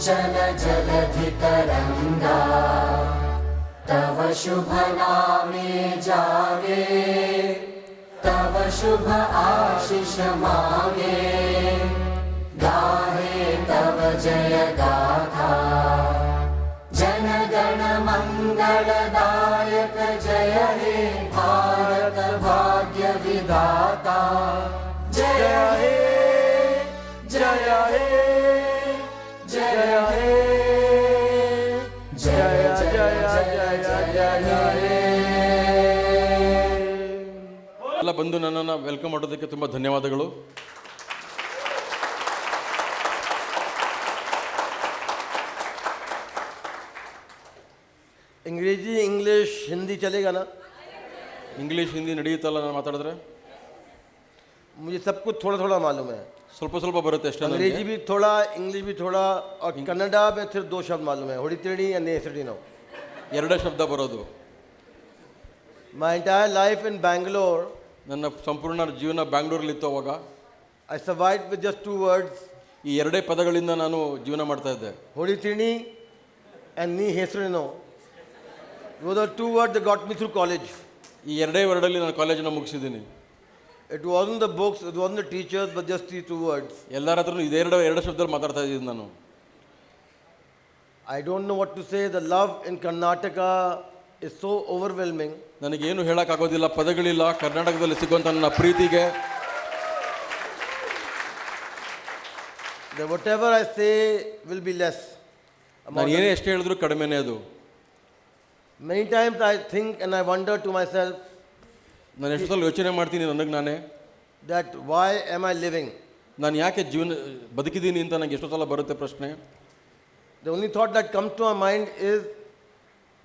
चल जलधि तरंगा तव शुभ नामे जागे तव शुभ आशीष मांगे गाहे तव जय गाथा जन गण मंगलदायक जय हे भारत भाग्य विधाता जय हे जय हे जय हे जय जय जय जय हे ಎಲ್ಲ ಬಂದು ನನ್ನನ್ನು ವೆಲ್ಕಮ್ ಮಾಡೋದಕ್ಕೆ ತುಂಬ ಧನ್ಯವಾದಗಳು. अंग्रेजी इंग्लिश हिंदी चलेगा ना? ಇಂಗ್ಲೀಷ್ ಹಿಂದಿ ನಡೆಯುತ್ತಲ್ಲ ನಾನು ಮಾತಾಡಿದ್ರೆ? मुझे सब कुछ थोड़ा थोड़ा मालूम है. ಸ್ವಲ್ಪ ಸ್ವಲ್ಪ ಬರುತ್ತೆ ಅಷ್ಟೇ. अंग्रेजी भी थोड़ा, इंग्लिश भी थोड़ा, और कन्नड़ा में सिर्फ 2 शब्द मालूम है, होड़ी तिरणी या नेसड़ी नो. ಎರಡೇ ಶಬ್ದ ಬರೋದು. My entire life in Bangalore, ನನ್ನ ಸಂಪೂರ್ಣ ಜೀವನ ಬ್ಯಾಂಗ್ಳೂರಲ್ಲಿತ್ತು. ಅವಾಗ I survived with just 2 words. ಈ ಎರಡೇ ಪದಗಳಿಂದ ನಾನು ಜೀವನ ಮಾಡ್ತಾ ಇದ್ದೆ. होड़ी तिरणी and ನೀ ಹೆಸರು no. Those are 2 words that got me through college. ಈ ಎರಡೇ ವರ್ಡಲ್ಲಿ ನಾನು ಕಾಲೇಜನ್ನು ಮುಗಿಸಿದ್ದೀನಿ. It wasn't the books, it wasn't the teachers, but just these 2 words. ಎಲ್ಲರ ಹತ್ರನೂ ಎರಡು ಶಬ್ದದಲ್ಲಿ ಮಾತಾಡ್ತಾ ಇದ್ದೀನಿ ನಾನು. I don't know what to say. The love in Karnataka is so overwhelming. ನನಗೇನು ಹೇಳೋಕ್ಕಾಗೋದಿಲ್ಲ, ಪದಗಳಿಲ್ಲ. ಕರ್ನಾಟಕದಲ್ಲಿ ಸಿಗುವಂಥ ನನ್ನ ಪ್ರೀತಿಗೆ That whatever I say will be less. ನಾನು ಏನೇ ಎಷ್ಟು ಹೇಳಿದ್ರು ಕಡಿಮೆನೇ ಅದು. Many times I think and I wonder to myself ನಾನು ಎಷ್ಟು ಸಲ ಯೋಚನೆ ಮಾಡ್ತೀನಿ ನನಗೆ ನಾನೇ, that why am I living? ನಾನು ಯಾಕೆ ಜೀವನ ಬದುಕಿದ್ದೀನಿ ಅಂತ ನನಗೆ ಎಷ್ಟೋ ಸಲ ಬರುತ್ತೆ ಪ್ರಶ್ನೆ. The only thought that comes to my mind is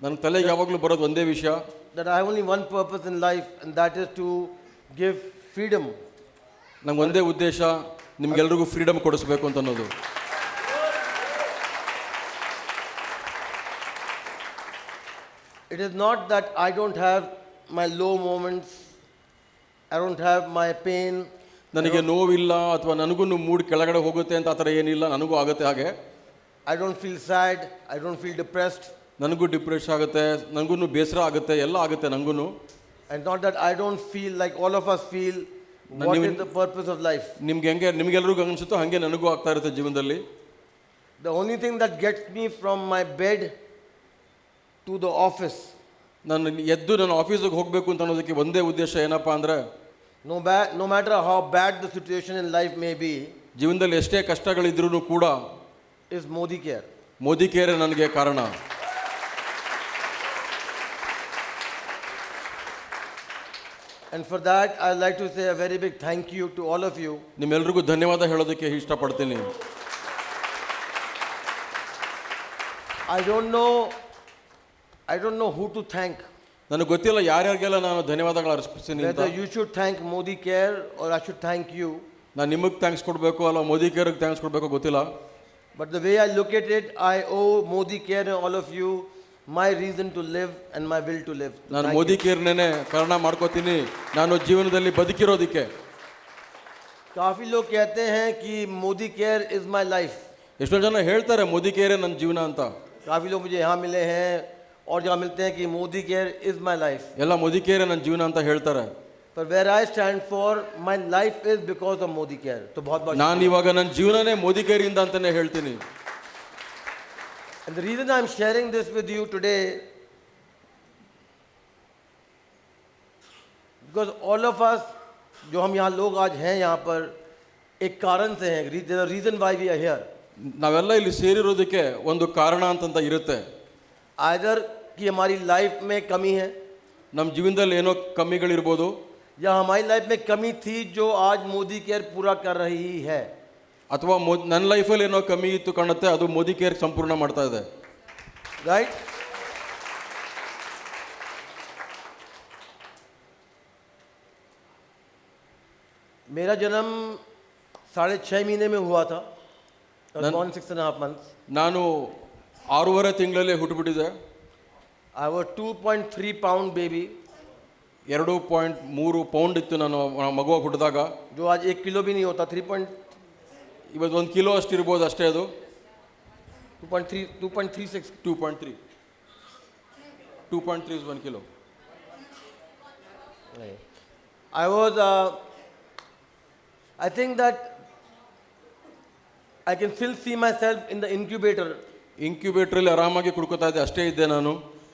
ನನ್ನ ತಲೆಗೆ ಯಾವಾಗಲೂ ಬರೋದು ಒಂದೇ ವಿಷಯ, that I have only one purpose in life, and that is to give freedom. ನಂಗೆ ಒಂದೇ ಉದ್ದೇಶ, ನಿಮ್ಗೆಲ್ರಿಗೂ ಫ್ರೀಡಮ್ ಕೊಡಿಸ್ಬೇಕು ಅಂತ ಅನ್ನೋದು. It is not that I don't have my low moments, I don't have my pain. ನನಗೆ ನೋವಿಲ್ಲ ಅಥವಾ ನನಗೂ ಮೂಡ್ ಕೆಳಗಡೆ ಹೋಗುತ್ತೆ ಅಂತ ಆ ಥರ ಏನಿಲ್ಲ, ನನಗೂ ಆಗುತ್ತೆ ಹಾಗೆ. I don't feel sad, I don't feel depressed. ನನಗೂ ಡಿಪ್ರೆಸ್ ಆಗುತ್ತೆ, ನನಗೂ ಬೇಸರ ಆಗುತ್ತೆ, ಎಲ್ಲ ಆಗುತ್ತೆ ನನಗೂ. And not that I don't feel like all of us feel what is the purpose of life. ನಿಮ್ಗೆಲ್ರಿಗೂ ಅನಿಸುತ್ತೋ ಹಾಗೆ ನನಗೂ ಆಗ್ತಾ ಇರುತ್ತೆ ಜೀವನದಲ್ಲಿ. The only thing that gets me from my bed to the office, ನಾನು ಎದ್ದು ನನ್ನ ಆಫೀಸಿಗೆ ಹೋಗಬೇಕು ಅಂತ ಅನ್ನೋದಕ್ಕೆ ಒಂದೇ ಉದ್ದೇಶ ಏನಪ್ಪ ಅಂದರೆ, no matter how bad the situation in life may be, ಜೀವನದಲ್ಲಿ ಎಷ್ಟೇ ಕಷ್ಟಗಳಿದ್ರೂ ಕೂಡ is Modi care. ಮೋದಿ ಕೇರೆ ನನಗೆ ಕಾರಣ. And for that I'd like to say a very big thank you to all of you. ನಿಮ್ಮೆಲ್ರಿಗೂ ಧನ್ಯವಾದ ಹೇಳೋದಕ್ಕೆ ಇಷ್ಟಪಡ್ತೀನಿ. I don't know who to thank. ನನಗೆ ಗೊತ್ತಿಲ್ಲ ಯಾರ್ಯಾರಿಗೆಲ್ಲ ನಾನು ಧನ್ಯವಾದಗಳು ಅರ್ಪಿಸ್ತೀನಿ ಅಂತ. Whether you should thank Modi care or I should thank you. ನಾನು ನಿಮಗೆ ಥ್ಯಾಂಕ್ಸ್ ಕೊಡಬೇಕು ಅಲ್ಲ ಮೋದಿ ಕೇರ್ಗೆ ಥ್ಯಾಂಕ್ಸ್ ಕೊಡಬೇಕು ಗೊತ್ತಿಲ್ಲ. But the way I look at it, I owe Modi care and all of you my reason to live and my will to live. ನಾನು ಮೋದಿ ಕೇರ್ನೇ ಕಾರಣ ಮಾಡ್ಕೋತೀನಿ ನಾನು ಜೀವನದಲ್ಲಿ ಬದುಕಿರೋದಕ್ಕೆ. काफ़ी लोग कहते हैं कि Modi care is my life. ಎಷ್ಟೊಂದು जನ ಹೇಳ್ತಾರೆ ಮೋದಿ ಕೇರೆ ನನ್ನ ಜೀವನ ಅಂತ. काफ़ी लोग मुझे यहाँ मिले हैं और जहाँ मिलते हैं कि Modi care is my life. ಎಲ್ಲ ಮೋದಿ ಕೇರೆ ನನ್ನ ಜೀವನ ಅಂತ ಹೇಳ್ತಾರೆ. But where I stand for, my life is because of Modi care. तो बहुत बहुत ನಾನು ಇವಾಗ ನನ್ನ ಜೀವನನೇ ಮೋದಿ ಕೇರಿಂದ ಅಂತಾನೆ ಹೇಳ್ತೀನಿ. And the reason I'm sharing this with you today, because all of us, जो हम यहाँ लोग आज हैं यहाँ पर, एक कारण से हैं. There's a reason why we are here. ನಾವೆಲ್ಲ ಇಲ್ಲಿ ಸೇರಿರೋದಕ್ಕೆ ಒಂದು ಕಾರಣ ಅಂತಂತ ಇರುತ್ತೆ. Either कि हमारी लाइफ में कमी है, ನಮ್ಮ ಜೀವನದಲ್ಲಿ ಏನೋ ಕಮ್ಮಿಗಳಿರ್ಬೋದು, या हमारी लाइफ में कमी थी जो आज मोदी केयर पूरा कर रही है. ಅಥವಾ ನನ್ನ ಲೈಫಲ್ಲಿ ಏನೋ ಕಮ್ಮಿ ಇತ್ತು ಕಾಣುತ್ತೆ, ಅದು ಮೋದಿ ಕೇರ್ ಸಂಪೂರ್ಣ ಮಾಡ್ತಾ ಇದೆ. Right? मेरा जन्म 6.5 महीने में हुआ था. 6.5 months. ನಾನು 6.5 ತಿಂಗಳಲ್ಲಿ ಹುಟ್ಟುಬಿಟ್ಟಿದೆ. I was 2.3 pound baby. 2.3 pound ಇತ್ತು ನಾನು ಮಗುವಾಗಿ ಹುಟ್ಟಿದಾಗ. जो आज 1 किलो भी नहीं होता. 3. ಇವತ್ತು 1 ಕಿಲೋ ಅಷ್ಟು ಇರ್ಬೋದು ಅಷ್ಟೇ ಅದು. 2.36. 2.3. 2.3 is 1 kilo. I was, I think that I can still see myself in the incubator. ಇಂಕ್ಯುಬೇಟ್ರಲ್ಲಿ ಆರಾಮಾಗಿ ಕುಡ್ಕೋತಾ ಇದ್ದೆ, ಅಷ್ಟೇ ಇದ್ದೆ ನಾನು.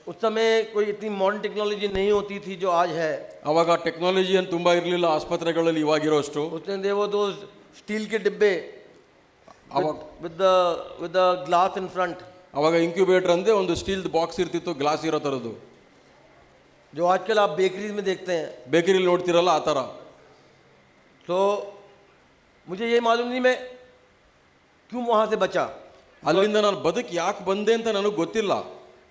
उस समय कोई इतनी मॉडर्न टेक्नोलॉजी नहीं होती थी जो आज है. ಅವಾಗ ಟೆಕ್ನಾಲಜಿ ಏನು ತುಂಬ ಇರಲಿಲ್ಲ ಆಸ್ಪತ್ರೆಗಳಲ್ಲಿ ಇವಾಗಿರೋಷ್ಟು. उसमें they were those स्टील के डिब्बे ಅವಾಗ with the glass in front. ಅವಾಗ ಇಂಕ್ಯುಬೇಟರ್ ಅಂದೇ ಒಂದು ಸ್ಟೀಲ್ ಬಾಕ್ಸ್ ಇರ್ತಿತ್ತು, ಗ್ಲಾಸ್ ಇರೋ ಥರದ್ದು. जो आजकल आप बेकरीज में देखते हैं. ಬೇಕರಿಲಿ ನೋಡ್ತಿರಲ್ಲ ಆ ಥರ. तो मुझे ये मालूम नहीं मैं क्यों वहाँ से बचा. ಅಲ್ಲಿಂದ ನಾನು ಬದುಕು ಯಾಕೆ ಬಂದೆ ಅಂತ ನನಗೆ ಗೊತ್ತಿಲ್ಲ.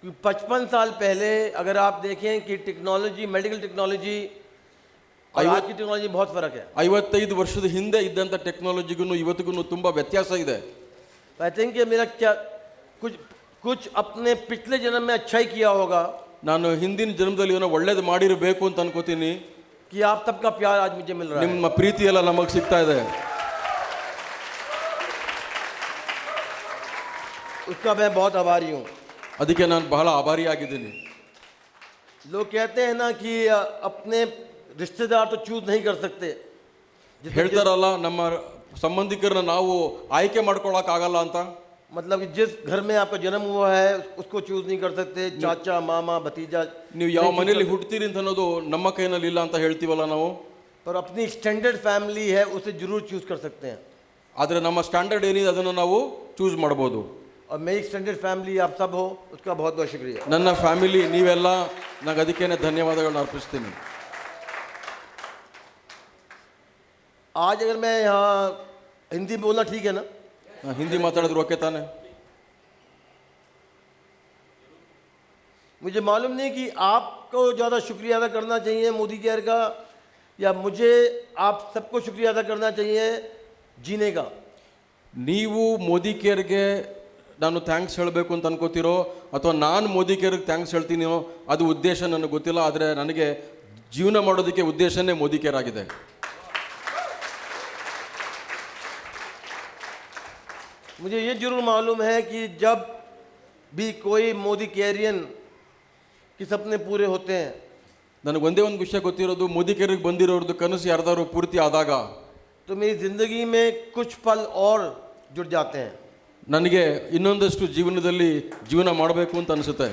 55 साल पहले अगर आप देखें कि टेक्नोलॉजी, मेडिकल टेक्नोलॉजी और आज की टेक्नोलॉजी बहुत फर्क है. 55 ವರ್ಷದ ಹಿಂದೆ ಇದ್ದಂಥ ಟೆಕ್ನಾಲಜಿಗೂ ಇವತ್ತಿಗೂ ತುಂಬ ವ್ಯತ್ಯಾಸ ಇದೆ. आई थिंक कि मेरा क्या कुछ अपने पिछले जन्म में अच्छा ही किया होगा. ನಾನು ಹಿಂದಿನ ಜನ್ಮದಲ್ಲಿ ಏನೋ ಒಳ್ಳೇದು ಮಾಡಿರಬೇಕು ಅಂತ ಅನ್ಕೋತೀನಿ. कि आप सबका प्यार आज मुझे मिल रहा है. ನಿಮ್ಮ ಪ್ರೀತಿ ಎಲ್ಲ ನಮಗೆ ಸಿಗ್ತಾ ಇದೆ. उसका मैं बहुत आभारी हूँ. ಅದಕ್ಕೆ ನಾನು ಬಹಳ ಆಭಾರಿಯಾಗಿದ್ದೀನಿ. लोग कहते हैं ना कि अपने रिश्तेदार तो चूज नहीं कर सकते. ಹೇಳ್ತಾರಲ್ಲ ನಮ್ಮ ಸಂಬಂಧಿಕರನ್ನ ನಾವು ಆಯ್ಕೆ ಮಾಡ್ಕೊಳಕ್ಕಾಗಲ್ಲ ಅಂತ. मतलब कि जिस घर में आपका जन्म हुआ है उसको चूज नहीं कर सकते. चाचा, मामा, भतीजा. ನೀವು ಯಾವ ಮನೆಯಲ್ಲಿ ಹುಟ್ಟುತ್ತೀರಿ ಅಂತ ಅನ್ನೋದು ನಮ್ಮ ಕೈನಲ್ಲಿ ಇಲ್ಲ ಅಂತ ಹೇಳ್ತೀವಲ್ಲ ನಾವು. पर अपनी एक्सटेंडेड फैमिली है उसे जरूर चूज कर सकते हैं. ಆದರೆ ನಮ್ಮ ಸ್ಟ್ಯಾಂಡರ್ಡ್ ಏನಿದೆ ಅದನ್ನು ನಾವು ಚೂಸ್ ಮಾಡ್ಬೋದು. और मेरी एक्सटेंडेड फैमिली आप सब हो उसका बहुत बहुत शुक्रिया. ನನ್ನ ಫ್ಯಾಮಿಲಿ ನೀವೆಲ್ಲ, ನನಗೆ ಅದಕ್ಕೇನೆ ಧನ್ಯವಾದಗಳನ್ನ ಅರ್ಪಿಸ್ತೀನಿ. आज अगर मैं यहाँ हिंदी बोलना ठीक है ना? ಹಿಂದಿ ಮಾತಾಡಿದ್ರು ಓಕೆ ತಾನೆ? मुझे मालूम नहीं कि आपको ज़्यादा शुक्रिया अदा करना चाहिए मोदी केयर का या मुझे आप सबको शुक्रिया अदा करना चाहिए जीने का. ನೀವು ಮೋದಿ ಕೇರ್ಗೆ ನಾನು ಥ್ಯಾಂಕ್ಸ್ ಹೇಳಬೇಕು ಅಂತ ಅನ್ಕೋತಿರೋ ಅಥವಾ ನಾನು ಮೋದಿ ಕೇರ್ಗೆ ಥ್ಯಾಂಕ್ಸ್ ಹೇಳ್ತೀನೋ ಅದು ಉದ್ದೇಶ ನನಗೆ ಗೊತ್ತಿಲ್ಲ. ಆದರೆ ನನಗೆ ಜೀವನ ಮಾಡೋದಕ್ಕೆ ಉದ್ದೇಶನೇ ಮೋದಿ ಕೇರ್ ಆಗಿದೆ. मुझे ये जरूर मालूम है कि जब भी कोई मोदी केयरियन के सपने पूरे होते हैं, ನನಗೆ ಒಂದೇ ಒಂದು ವಿಷಯ ಗೊತ್ತಿರೋದು, ಮೋದಿ ಕೇರ್ಗೆ ಬಂದಿರೋರ್ದು ಕನಸು ಯಾರ್ದಾರು ಪೂರ್ತಿ ಆದಾಗ तो मेरी ज़िंदगी में कुछ पल और जुड़ जाते हैं. ನನಗೆ ಇನ್ನೊಂದಷ್ಟು ಜೀವನದಲ್ಲಿ ಜೀವನ ಮಾಡಬೇಕು ಅಂತ ಅನಿಸುತ್ತೆ.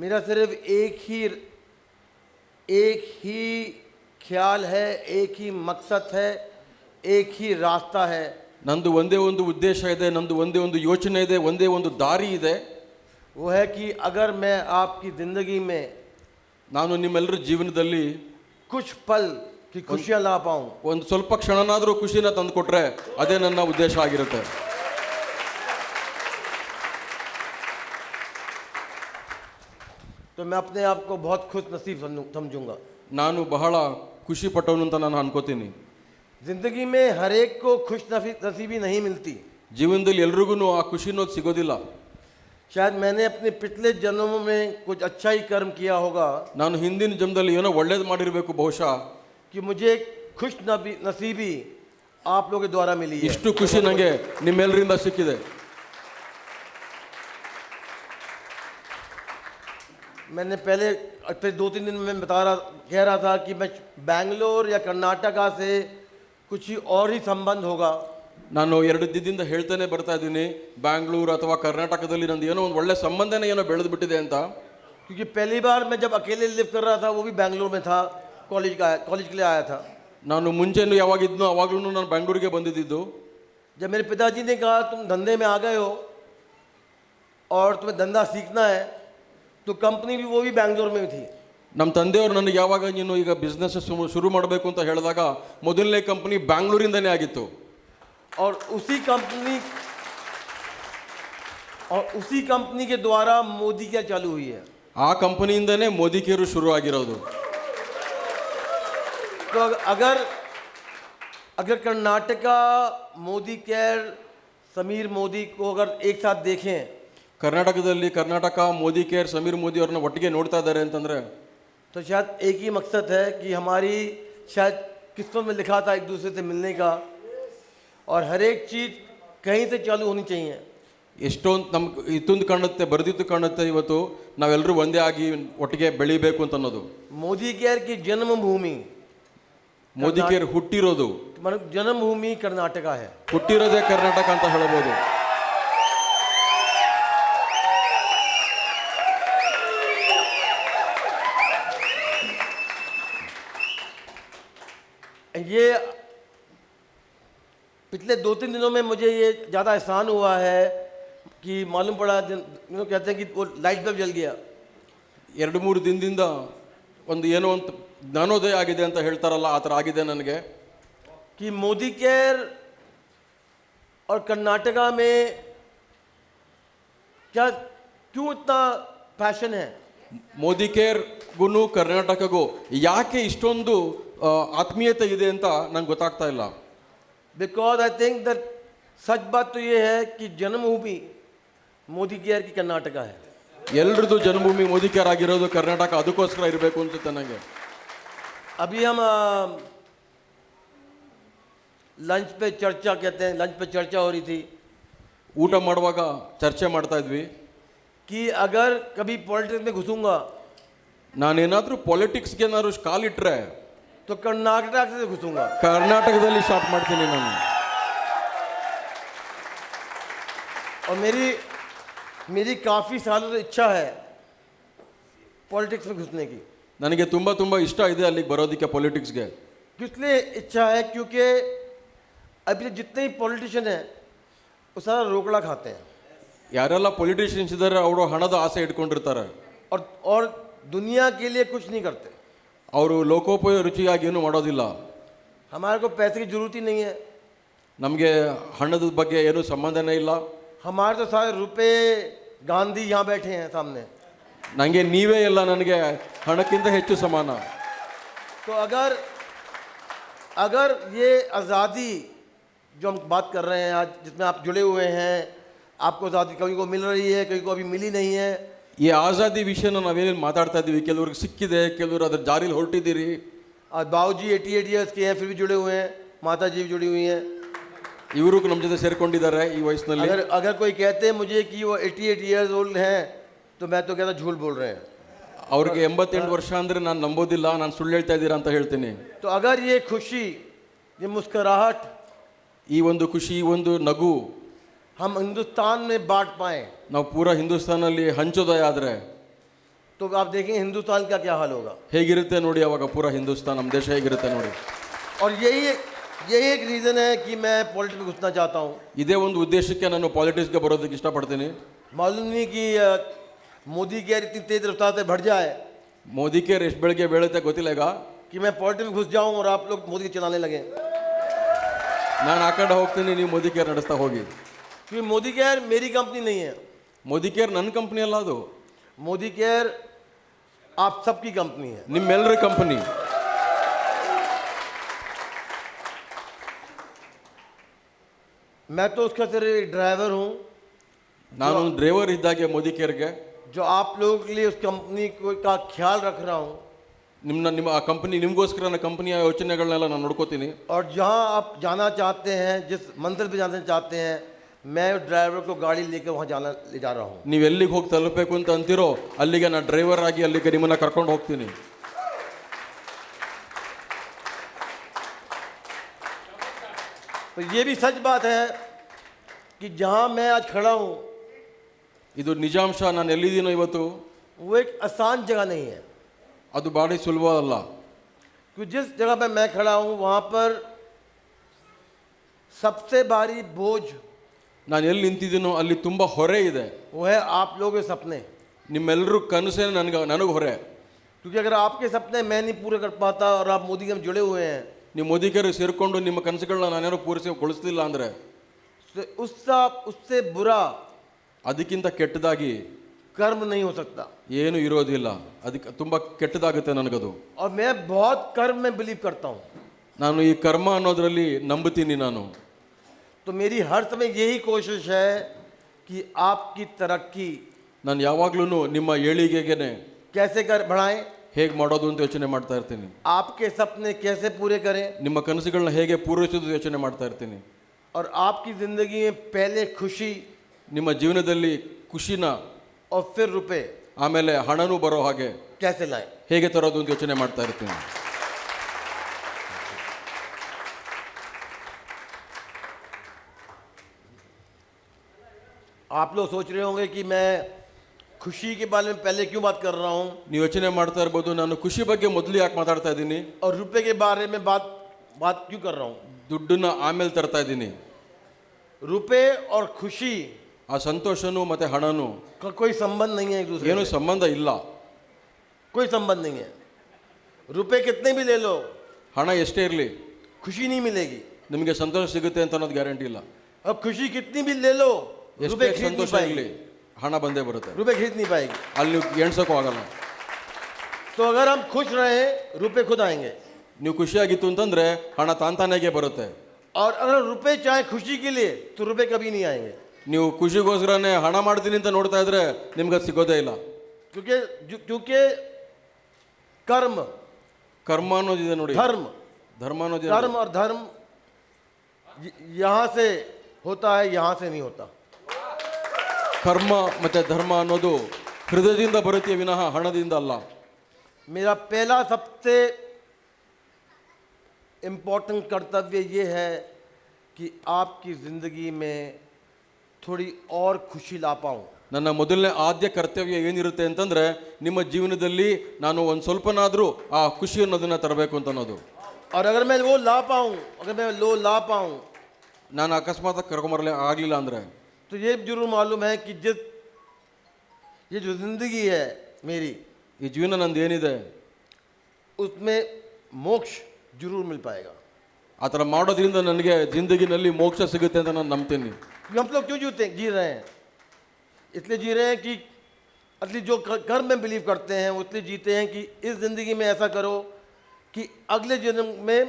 मेरा सिर्फ एक ही ख्याल है, एक ही मकसद है, एक ही रास्ता है. ನಂದು ಒಂದೇ ಒಂದು ಉದ್ದೇಶ ಇದೆ, ನಂದು ಒಂದೇ ಒಂದು ಯೋಚನೆ ಇದೆ, ಒಂದೇ ಒಂದು ದಾರಿ ಇದೆ. वो है कि अगर मैं आपकी ज़िंदगी में ನಾನು ನಿಮ್ಮೆಲ್ಲರ ಜೀವನದಲ್ಲಿ कुछ पल की खुशियाँ ला पाऊँ, ಒಂದು ಸ್ವಲ್ಪ ಕ್ಷಣನಾದರೂ ಖುಷಿನ ತಂದುಕೊಟ್ರೆ ಅದೇ ನನ್ನ ಉದ್ದೇಶ ಆಗಿರುತ್ತೆ. तो मैं अपने आप को बहुत खुश नसीब समझूंगा. ನಾನು ಬಹಳ ಖುಷಿ ಪಟ್ಟವನು ಅಂತ ನಾನು ಅನ್ಕೋತೀನಿ. जिंदगी में हर एक को खुश नसीबी नहीं मिलती. ಜೀವನದಲ್ಲಿ ಎಲ್ರಿಗೂ ಆ ಖುಷಿ ಅನ್ನೋದು ಸಿಗೋದಿಲ್ಲ. शायद मैंने अपने पिछले जन्मों में कुछ अच्छा ही कर्म किया होगा ನಾನು ಹಿಂದಿನ ಜನ್ಮದಲ್ಲಿ ಏನೋ ಒಳ್ಳೇದು ಮಾಡಿರಬೇಕು ಬಹುಶಃ, कि मुझे खुश नसीबी आप लोगों के द्वारा मिली है. ಇಷ್ಟು ಖುಷಿ ನನಗೆ ನಿಮ್ಮೆಲ್ಲರಿಂದ ಸಿಕ್ಕಿದೆ. मैंने पहले 2-3 दिन में कह रहा था कि मैं बैंगलोर या कर्नाटका से कुछ ही और ही संबंध होगा. ನಾನು 2 ದಿನದಿಂದ ಹೇಳ್ತಾನೆ ಬರ್ತಾ ಇದ್ದೀನಿ, ಬ್ಯಾಂಗ್ಳೂರು ಅಥವಾ ಕರ್ನಾಟಕದಲ್ಲಿ ನಂದು ಏನೋ ಒಂದು ಒಳ್ಳೆ ಸಂಬಂಧನೇ ಏನೋ ಬೆಳೆದು ಬಿಟ್ಟಿದೆ ಅಂತ. क्योंकि पहली बार मैं जब अकेले लिव कर रहा था वो भी बैंगलोर में था, कॉलेज के लिए आया था. ನಾನು ಮುಂಚೆನೂ ಯಾವಾಗಿದ್ನೋ ಅವಾಗ್ಲೂ ನಾನು ಬೆಂಗಳೂರಿಗೆ ಬಂದಿದ್ದು. जब मेरे पिताजी ने कहा तुम धंधे में आ गए हो और तुम्हें धंधा सीखना है, तो कंपनी भी वो भी बैंगलोर में थी. ನಮ್ಮ ತಂದೆಯವರು ನನಗೆ ಯಾವಾಗ ನೀನು ಈಗ ಬಿಸ್ನೆಸ್ ಶುರು ಮಾಡಬೇಕು ಅಂತ ಹೇಳಿದಾಗ ಮೊದಲನೇ ಕಂಪನಿ ಬ್ಯಾಂಗ್ಳೂರಿಂದನೇ ಆಗಿತ್ತು. और उसी कंपनी के द्वारा मोदी क्या चालू हुई है. ಆ ಕಂಪನಿಯಿಂದನೇ ಮೋದಿ ಕೇರು ಶುರು ಆಗಿರೋದು. तो अगर कर्नाटका मोदी केयर समीर मोदी को अगर एक साथ देखें, ಕರ್ನಾಟಕದಲ್ಲಿ ಕರ್ನಾಟಕ ಮೋದಿ ಕೇರ್ ಸಮೀರ್ ಮೋದಿ ಅವ್ರನ್ನ ಒಟ್ಟಿಗೆ ನೋಡ್ತಾ ಇದ್ದಾರೆ ಅಂತಂದ್ರೆ तो शायद एक ही मकसद है कि हमारी शायद किस्मत में लिखा था एक दूसरे से मिलने का, और हर एक चीज़ कहीं से चालू होनी चाहिए। ಎಷ್ಟೊಂದು ನಮ್ಗೆ ಇತ್ತೊಂದು ಕಾಣುತ್ತೆ, ಬರೆದಿದ್ದು ಕಾಣುತ್ತೆ, ಇವತ್ತು ನಾವೆಲ್ಲರೂ ಒಂದೇ ಆಗಿ ಒಟ್ಟಿಗೆ ಬೆಳಿಬೇಕು ಅಂತ ಅನ್ನೋದು. मोदी केयर की जन्मभूमि, ಮೋದಿ ಕೇರ್ ಹುಟ್ಟಿರೋದು, मतलब जन्मभूमि कर्नाटका है। ಹುಟ್ಟಿರೋದೇ ಕರ್ನಾಟಕ ಅಂತ ಹೇಳ್ಬೋದು. ये पिछले 2-3 दिनों में मुझे ये ज़्यादा एहसान हुआ है कि मालूम पड़ा, कहते हैं कि वो लाइट बल्ब जल गया। 2-3 ದಿನದಿಂದ ಒಂದು ಏನೋ ಒಂದು ಜ್ಞಾನೋದಯ ಆಗಿದೆ ಅಂತ ಹೇಳ್ತಾರಲ್ಲ, ಆ ಥರ ಆಗಿದೆ ನನಗೆ. कि मोदी केयर और कर्नाटका में क्या, क्यों इतना पैशन है? ಮೋದಿ ಕೇರ್ಗೂ ಕರ್ನಾಟಕಗೂ ಯಾಕೆ ಇಷ್ಟೊಂದು ಆತ್ಮೀಯತೆ ಇದೆ ಅಂತ ನಂಗೆ ಗೊತ್ತಾಗ್ತಾ ಇಲ್ಲ. Because I think that such बात तो ये है कि जन्मभूमि मोदी केयर की कर्नाटका है। ಎಲ್ರದ್ದು ಜನ್ಮಭೂಮಿ ಮೋದಿ ಕೇರ್ ಆಗಿರೋದು ಕರ್ನಾಟಕ, ಅದಕ್ಕೋಸ್ಕರ ಇರಬೇಕು ಅನ್ಸುತ್ತೆ ನನಗೆ. अभी हम लंच पे चर्चा, कहते हैं लंच पे चर्चा हो रही थी ಊಟ ಮಾಡುವಾಗ ಚರ್ಚೆ ಮಾಡ್ತಾ ಇದ್ವಿ. कि अगर कभी पॉलिटिक्स में घुसूंगा ನಾನೇನಾದರೂ ಪೊಲಿಟಿಕ್ಸ್ಗೆ ಏನಾದ್ರು ಕಾಲಿಟ್ರೆ तो कर्नाटक से घुसूंगा। ಕರ್ನಾಟಕದಲ್ಲಿ ಸ್ಟಾರ್ಟ್ ಮಾಡ್ತೀನಿ ನಾನು. और मेरी काफ़ी सालों से इच्छा है पॉलिटिक्स में घुसने की। ನನಗೆ ತುಂಬ ತುಂಬ ಇಷ್ಟ ಇದೆ ಅಲ್ಲಿಗೆ ಬರೋದಕ್ಕೆ, ಪೊಲಿಟಿಕ್ಸ್ಗೆ. इसलिए इच्छा है क्योंकि अभी जितने ही पॉलिटिशियन हैं वो सारा रोकड़ा खाते हैं, ಯಾರೆಲ್ಲ ಪೊಲಿಟಿಷಿಯನ್ಸ್ ಇದ್ದಾರೆ ಅವರು ಹಣದ ಆಸೆ ಇಟ್ಕೊಂಡಿರ್ತಾರೆ. और दुनिया के लिए कुछ नहीं करते। ಅವರು ಲೋಕೋಪಯೋಗಿ ರುಚಿಯಾಗಿ ಏನೂ ಮಾಡೋದಿಲ್ಲ. हमारे को पैसे की जरूरत ही नहीं है, ನಮಗೆ ಹಣದ ಬಗ್ಗೆ ಏನೂ ಸಂಬಂಧನೇ ಇಲ್ಲ. हमारे तो सारे रुपए गांधी यहाँ बैठे हैं सामने। ನನಗೆ ನೀವೇ ಎಲ್ಲ, ನನಗೆ ಹಣಕ್ಕಿಂತ ಹೆಚ್ಚು ಸಮಾನ. तो अगर ये आज़ादी जो हम बात कर रहे हैं आज, जिसमें आप जुड़े हुए हैं, आपको आज़ादी कभी को मिल रही है, कभी को अभी मिली नहीं है। ಈ ಆಜಾದಿ ವಿಷಯನ ನಾವೇನೇನು ಮಾತಾಡ್ತಾ ಇದ್ದೀವಿ, ಕೆಲವ್ರಿಗೆ ಸಿಕ್ಕಿದೆ, ಕೆಲವರು ಅದ್ರ ಜಾರಿಲಿ ಹೊರಟಿದ್ದೀರಿ. आज बाबूजी 88 ईयर्स के हैं, फिर भी जुड़े हुए हैं, माता जी भी जुड़ी हुई हैं। ಇವರು ನಮ್ಮ ಜೊತೆ ಸೇರ್ಕೊಂಡಿದ್ದಾರೆ ಈ ವಯಸ್ಸಿನಲ್ಲಿ. अगर कोई कहते हैं मुझे कि वो 88 ईयर्स ओल्ड हैं, तो मैं तो कहता झूठ बोल रहे हैं। ಅವ್ರಿಗೆ 88 ವರ್ಷ ಅಂದರೆ ನಾನು ನಂಬೋದಿಲ್ಲ, ನಾನು ಸುಳ್ಳು ಹೇಳ್ತಾ ಇದ್ದೀರಾ ಅಂತ ಹೇಳ್ತೀನಿ. तो अगर ये खुशी, ये मुस्कुराहट ಈ ಒಂದು ಖುಷಿ, ಈ ಒಂದು ನಗು हम हिंदुस्तान में बांट पाएँ ನಾವು ಪೂರಾ ಹಿಂದೂಸ್ತಾನಲ್ಲಿ ಹಂಚೋದಯ ಆದರೆ तो आप देखेंगे हिंदुस्तान का क्या हाल होगा। ಹೇಗಿರುತ್ತೆ ನೋಡಿ, ಅವಾಗ ಪೂರಾ ಹಿಂದೂಸ್ತಾನ್, ನಮ್ಮ ದೇಶ ಹೇಗಿರುತ್ತೆ ನೋಡಿ. और यही एक रीज़न है कि मैं पॉलिटिक्स में घुसना चाहता हूँ। ಇದೇ ಒಂದು ಉದ್ದೇಶಕ್ಕೆ ನಾನು ಪಾಲಿಟಿಕ್ಸ್ಗೆ ಬರೋದಕ್ಕೆ ಇಷ್ಟಪಡ್ತೀನಿ. मालूम नहीं कि मोदी केयर इतनी तेज रफ्तार से बढ़ जाए ಮೋದಿ ಕೇರ್ ಎಷ್ಟು ಬೆಳಗ್ಗೆ ಬೀಳುತ್ತೆ ಗೊತ್ತಿಲ್ಲ ಈಗ, कि मैं पॉलिटिक्स में घुस जाऊँ और आप लोग मोदी चलाने लगे। ನಾನು ಆ ಕಡೆ ಹೋಗ್ತೀನಿ, ನೀವು ಮೋದಿ ಕೇರ್ ನಡೆಸ್ತಾ ಹೋಗಿ. क्योंकि मोदी केयर मेरी कंपनी नहीं है, ಮೋದಿ ಕೇರ್ ನನ್ನ ಕಂಪ್ನಿ ಅಲ್ಲ, ಅದು मोदी केयर आप सबकी कंपनी है। ನಿಮ್ಮೆಲ್ಲರ ಕಂಪನಿ. मैं तो उसका सिर्फ एक ड्राइवर हूँ, ನಾನು ಡ್ರೈವರ್ ಇದ್ದಾಗೆ ಮೋದಿ ಕೇರ್ಗೆ. जो आप लोगों के लिए उस कंपनी का ख्याल रख रहा हूँ, ನಿಮ್ಮ ಆ ಕಂಪನಿ, ನಿಮಗೋಸ್ಕರ ನನ್ನ ಕಂಪನಿಯ ಯೋಚನೆಗಳನ್ನೆಲ್ಲ ನಾನು ನೋಡ್ಕೋತೀನಿ. और जहाँ आप जाना चाहते हैं, जिस मंजिल पे जाना चाहते हैं, मैं ड्राइवर को गाड़ी लेकर वहाँ ले जा रहा हूँ। ನೀವು ಎಲ್ಲಿಗೆ ಹೋಗಿ ತಲುಪಬೇಕು ಅಂತ ಅಂತೀರೋ ಅಲ್ಲಿಗೆ ನಾನು ಡ್ರೈವರ್ ಆಗಿ ಅಲ್ಲಿಗೆ ನಿಮ್ಮನ್ನ ಕರ್ಕೊಂಡು ಹೋಗ್ತೀನಿ. तो ये भी सच बात है कि जहाँ मैं आज खड़ा हूँ ಇದು ನಿಜಾಂಶ. ನಾನು ಎಲ್ಲಿದ್ದೀನೋ ಇವತ್ತು वो एक आसान जगह नहीं है, ಅದು ಭಾರಿ ಸುಲಭ ಅಲ್ಲ. क्योंकि जिस जगह पे मैं खड़ा हूँ वहाँ पर सबसे भारी बोझ ನಾನು ಎಲ್ಲಿ निंತಿದ್ದೀನೋ ಅಲ್ಲಿ ತುಂಬ ಹೊರೆ ಇದೆ. वो है आप लोगों के सपने। ನಿಮ್ಮೆಲ್ಲರೂ ಕನಸೇ ನನಗೆ ಹೊರೆ. क्योंकि अगर आपके सपने मैं नहीं पूरे कर पाता और आप मोदी के हम जुड़े हुए हैं, ನೀವು ಮೋದಿ ಕೇರ್ ಸೇರಿಕೊಂಡು ನಿಮ್ಮ ಕನಸುಗಳನ್ನ ನಾನೇನೋ ಪೂರೈಸಿಗೊಳಿಸ್ಲಿಲ್ಲ ಅಂದರೆ तो उससे बुरा ಅದಕ್ಕಿಂತ ಕೆಟ್ಟದಾಗಿ कर्म नहीं हो सकता। ಏನು ಇರೋದಿಲ್ಲ. ಅದಕ್ಕೆ ತುಂಬ ಕೆಟ್ಟದಾಗುತ್ತೆ ನನಗದು. और मैं बहुत कर्म में बिलीव करता हूँ। ನಾನು ಈ ಕರ್ಮ ಅನ್ನೋದರಲ್ಲಿ ನಂಬುತ್ತೀನಿ ನಾನು. तो मेरी हर समय यही कोशिश है कि आपकी तरक्की ನಾನು ಯಾವಾಗ್ಲೂ ನಿಮ್ಮ ಏಳಿಗೆಗೆ कैसे बढ़ाएं, ಹೇಗೆ ಮಾಡೋದು ಅಂತ ಯೋಚನೆ ಮಾಡ್ತಾ ಇರ್ತೀನಿ. आपके सपने कैसे पूरे करें, ನಿಮ್ಮ ಕನಸುಗಳನ್ನ ಹೇಗೆ ಪೂರೈಸೋದು ಯೋಚನೆ ಮಾಡ್ತಾ ಇರ್ತೀನಿ. और आपकी ज़िंदगी में पहले खुशी ನಿಮ್ಮ ಜೀವನದಲ್ಲಿ ಖುಷಿನ और फिर रुपए ಆಮೇಲೆ ಹಣನೂ ಬರೋ ಹಾಗೆ कैसे लाएं. ಹೇಗೆ ತರೋದು ಅಂತ ಯೋಚನೆ ಮಾಡ್ತಾ ಇರ್ತೀನಿ. आप लोग सोच रहे होंगे कि मैं खुशी के बारे में पहले क्यों बात कर रहा हूँ ನೀವು ಯೋಚನೆ ಮಾಡ್ತಾ ಇರ್ಬೋದು, ನಾನು ಖುಷಿ ಬಗ್ಗೆ ಮೊದಲು ಯಾಕೆ ಮಾತಾಡ್ತಾ ಇದ್ದೀನಿ, और रुपए के बारे में बात क्यों कर रहा हूँ. ದುಡ್ಡನ್ನ ಆಮೇಲೆ ತರ್ತಾ ಇದ್ದೀನಿ. रुपए और खुशी ಆ ಸಂತೋಷನೂ ಮತ್ತೆ ಹಣನೂ का कोई संबंध नहीं है एक दूसरे ಏನು से. ಸಂಬಂಧ ಇಲ್ಲ. कोई संबंध नहीं है. रुपए कितने भी ले लो, ಹಣ ಎಷ್ಟೇ ಇರಲಿ खुशी नहीं मिलेगी. ನಿಮಗೆ ಸಂತೋಷ ಸಿಗುತ್ತೆ ಅಂತ ಅನ್ನೋದು ಗ್ಯಾರಂಟಿ ಇಲ್ಲ. अब खुशी कितनी भी ले लो, ಎಷ್ಟೇ रुपए खरीद नहीं ಸಂತೋಷ ಇರಲಿ पाएगी. ಹಣ ಬಂದೇ ಬರುತ್ತೆ. रुपए खरीद नहीं पाएगी. ಅಲ್ಲಿ ನೀವು ಎಣ್ಸೋಕ್ಕೂ ಆಗಲ್ಲ. तो अगर हम खुश रहे, रुपए खुद आएंगे. ನೀವು ಖುಷಿಯಾಗಿತ್ತು ಅಂತಂದ್ರೆ ಹಣ ತಾನಾಗೆ ಬರುತ್ತೆ. और अगर रुपए चाहे खुशी के लिए, तो रुपए कभी नहीं आएंगे. ನೀವು ಖುಷಿಗೋಸ್ಕರನೇ ಹಣ ಮಾಡ್ತೀನಿ ಅಂತ ನೋಡ್ತಾ ಇದ್ರೆ ನಿಮ್ಗೆ ಅದು ಸಿಗೋದೇ ಇಲ್ಲ. क्योंकि कर्म ಕರ್ಮ ಅನ್ನೋದಿದೆ ನೋಡಿ, धर्म ಧರ್ಮ ಅನ್ನೋದಿದೆ. कर्म और धर्म यहाँ से होता है, यहाँ से नहीं होता. ಕರ್ಮ ಮತ್ತೆ ಧರ್ಮ ಅನ್ನೋದು ಹೃದಯದಿಂದ ಬರುತ್ತೆ ವಿನಃ ಹಣದಿಂದ ಅಲ್ಲ. मेरा पहला सबसे इम्पोर्टेंट कर्तव्य ये है कि आपकी ज़िंदगी में थोड़ी और खुशी ला पाऊँ. ನನ್ನ ಮೊದಲನೇ ಆದ್ಯ ಕರ್ತವ್ಯ ಏನಿರುತ್ತೆ ಅಂತಂದ್ರೆ ನಿಮ್ಮ ಜೀವನದಲ್ಲಿ ನಾನು ಒಂದು ಸ್ವಲ್ಪನಾದರೂ ಆ ಖುಷಿ ಅನ್ನೋದನ್ನ ತರಬೇಕು ಅಂತ ಅನ್ನೋದು. और अगर मैं वो ला पाऊँ, अगर मैं वो ला पाऊँ, ನಾನು ಅಕಸ್ಮಾತ್ ಕರ್ಕೊಂಬರಲಿ ಆಗಲಿಲ್ಲ ಅಂದರೆ तो ये जरूर मालूम है कि ये जो ज़िंदगी है मेरी, ಈ ಜೀವನ ನಂದು ಏನಿದೆ उसमें मोक्ष जरूर मिल पाएगा. ಆ ಥರ ಮಾಡೋದ್ರಿಂದ ನನಗೆ ಜಿಂದಗಿನಲ್ಲಿ ಮೋಕ್ಷ ಸಿಗುತ್ತೆ ಅಂತ ನಾನು ನಂಬ್ತೀನಿ. हम लोग क्यों जी रहे हैं? इसलिए जी रहे हैं कि असली जो कर्म में बिलीव करते हैं वो इसलिए जीते हैं कि इस ज़िंदगी में ऐसा करो कि अगले जन्म में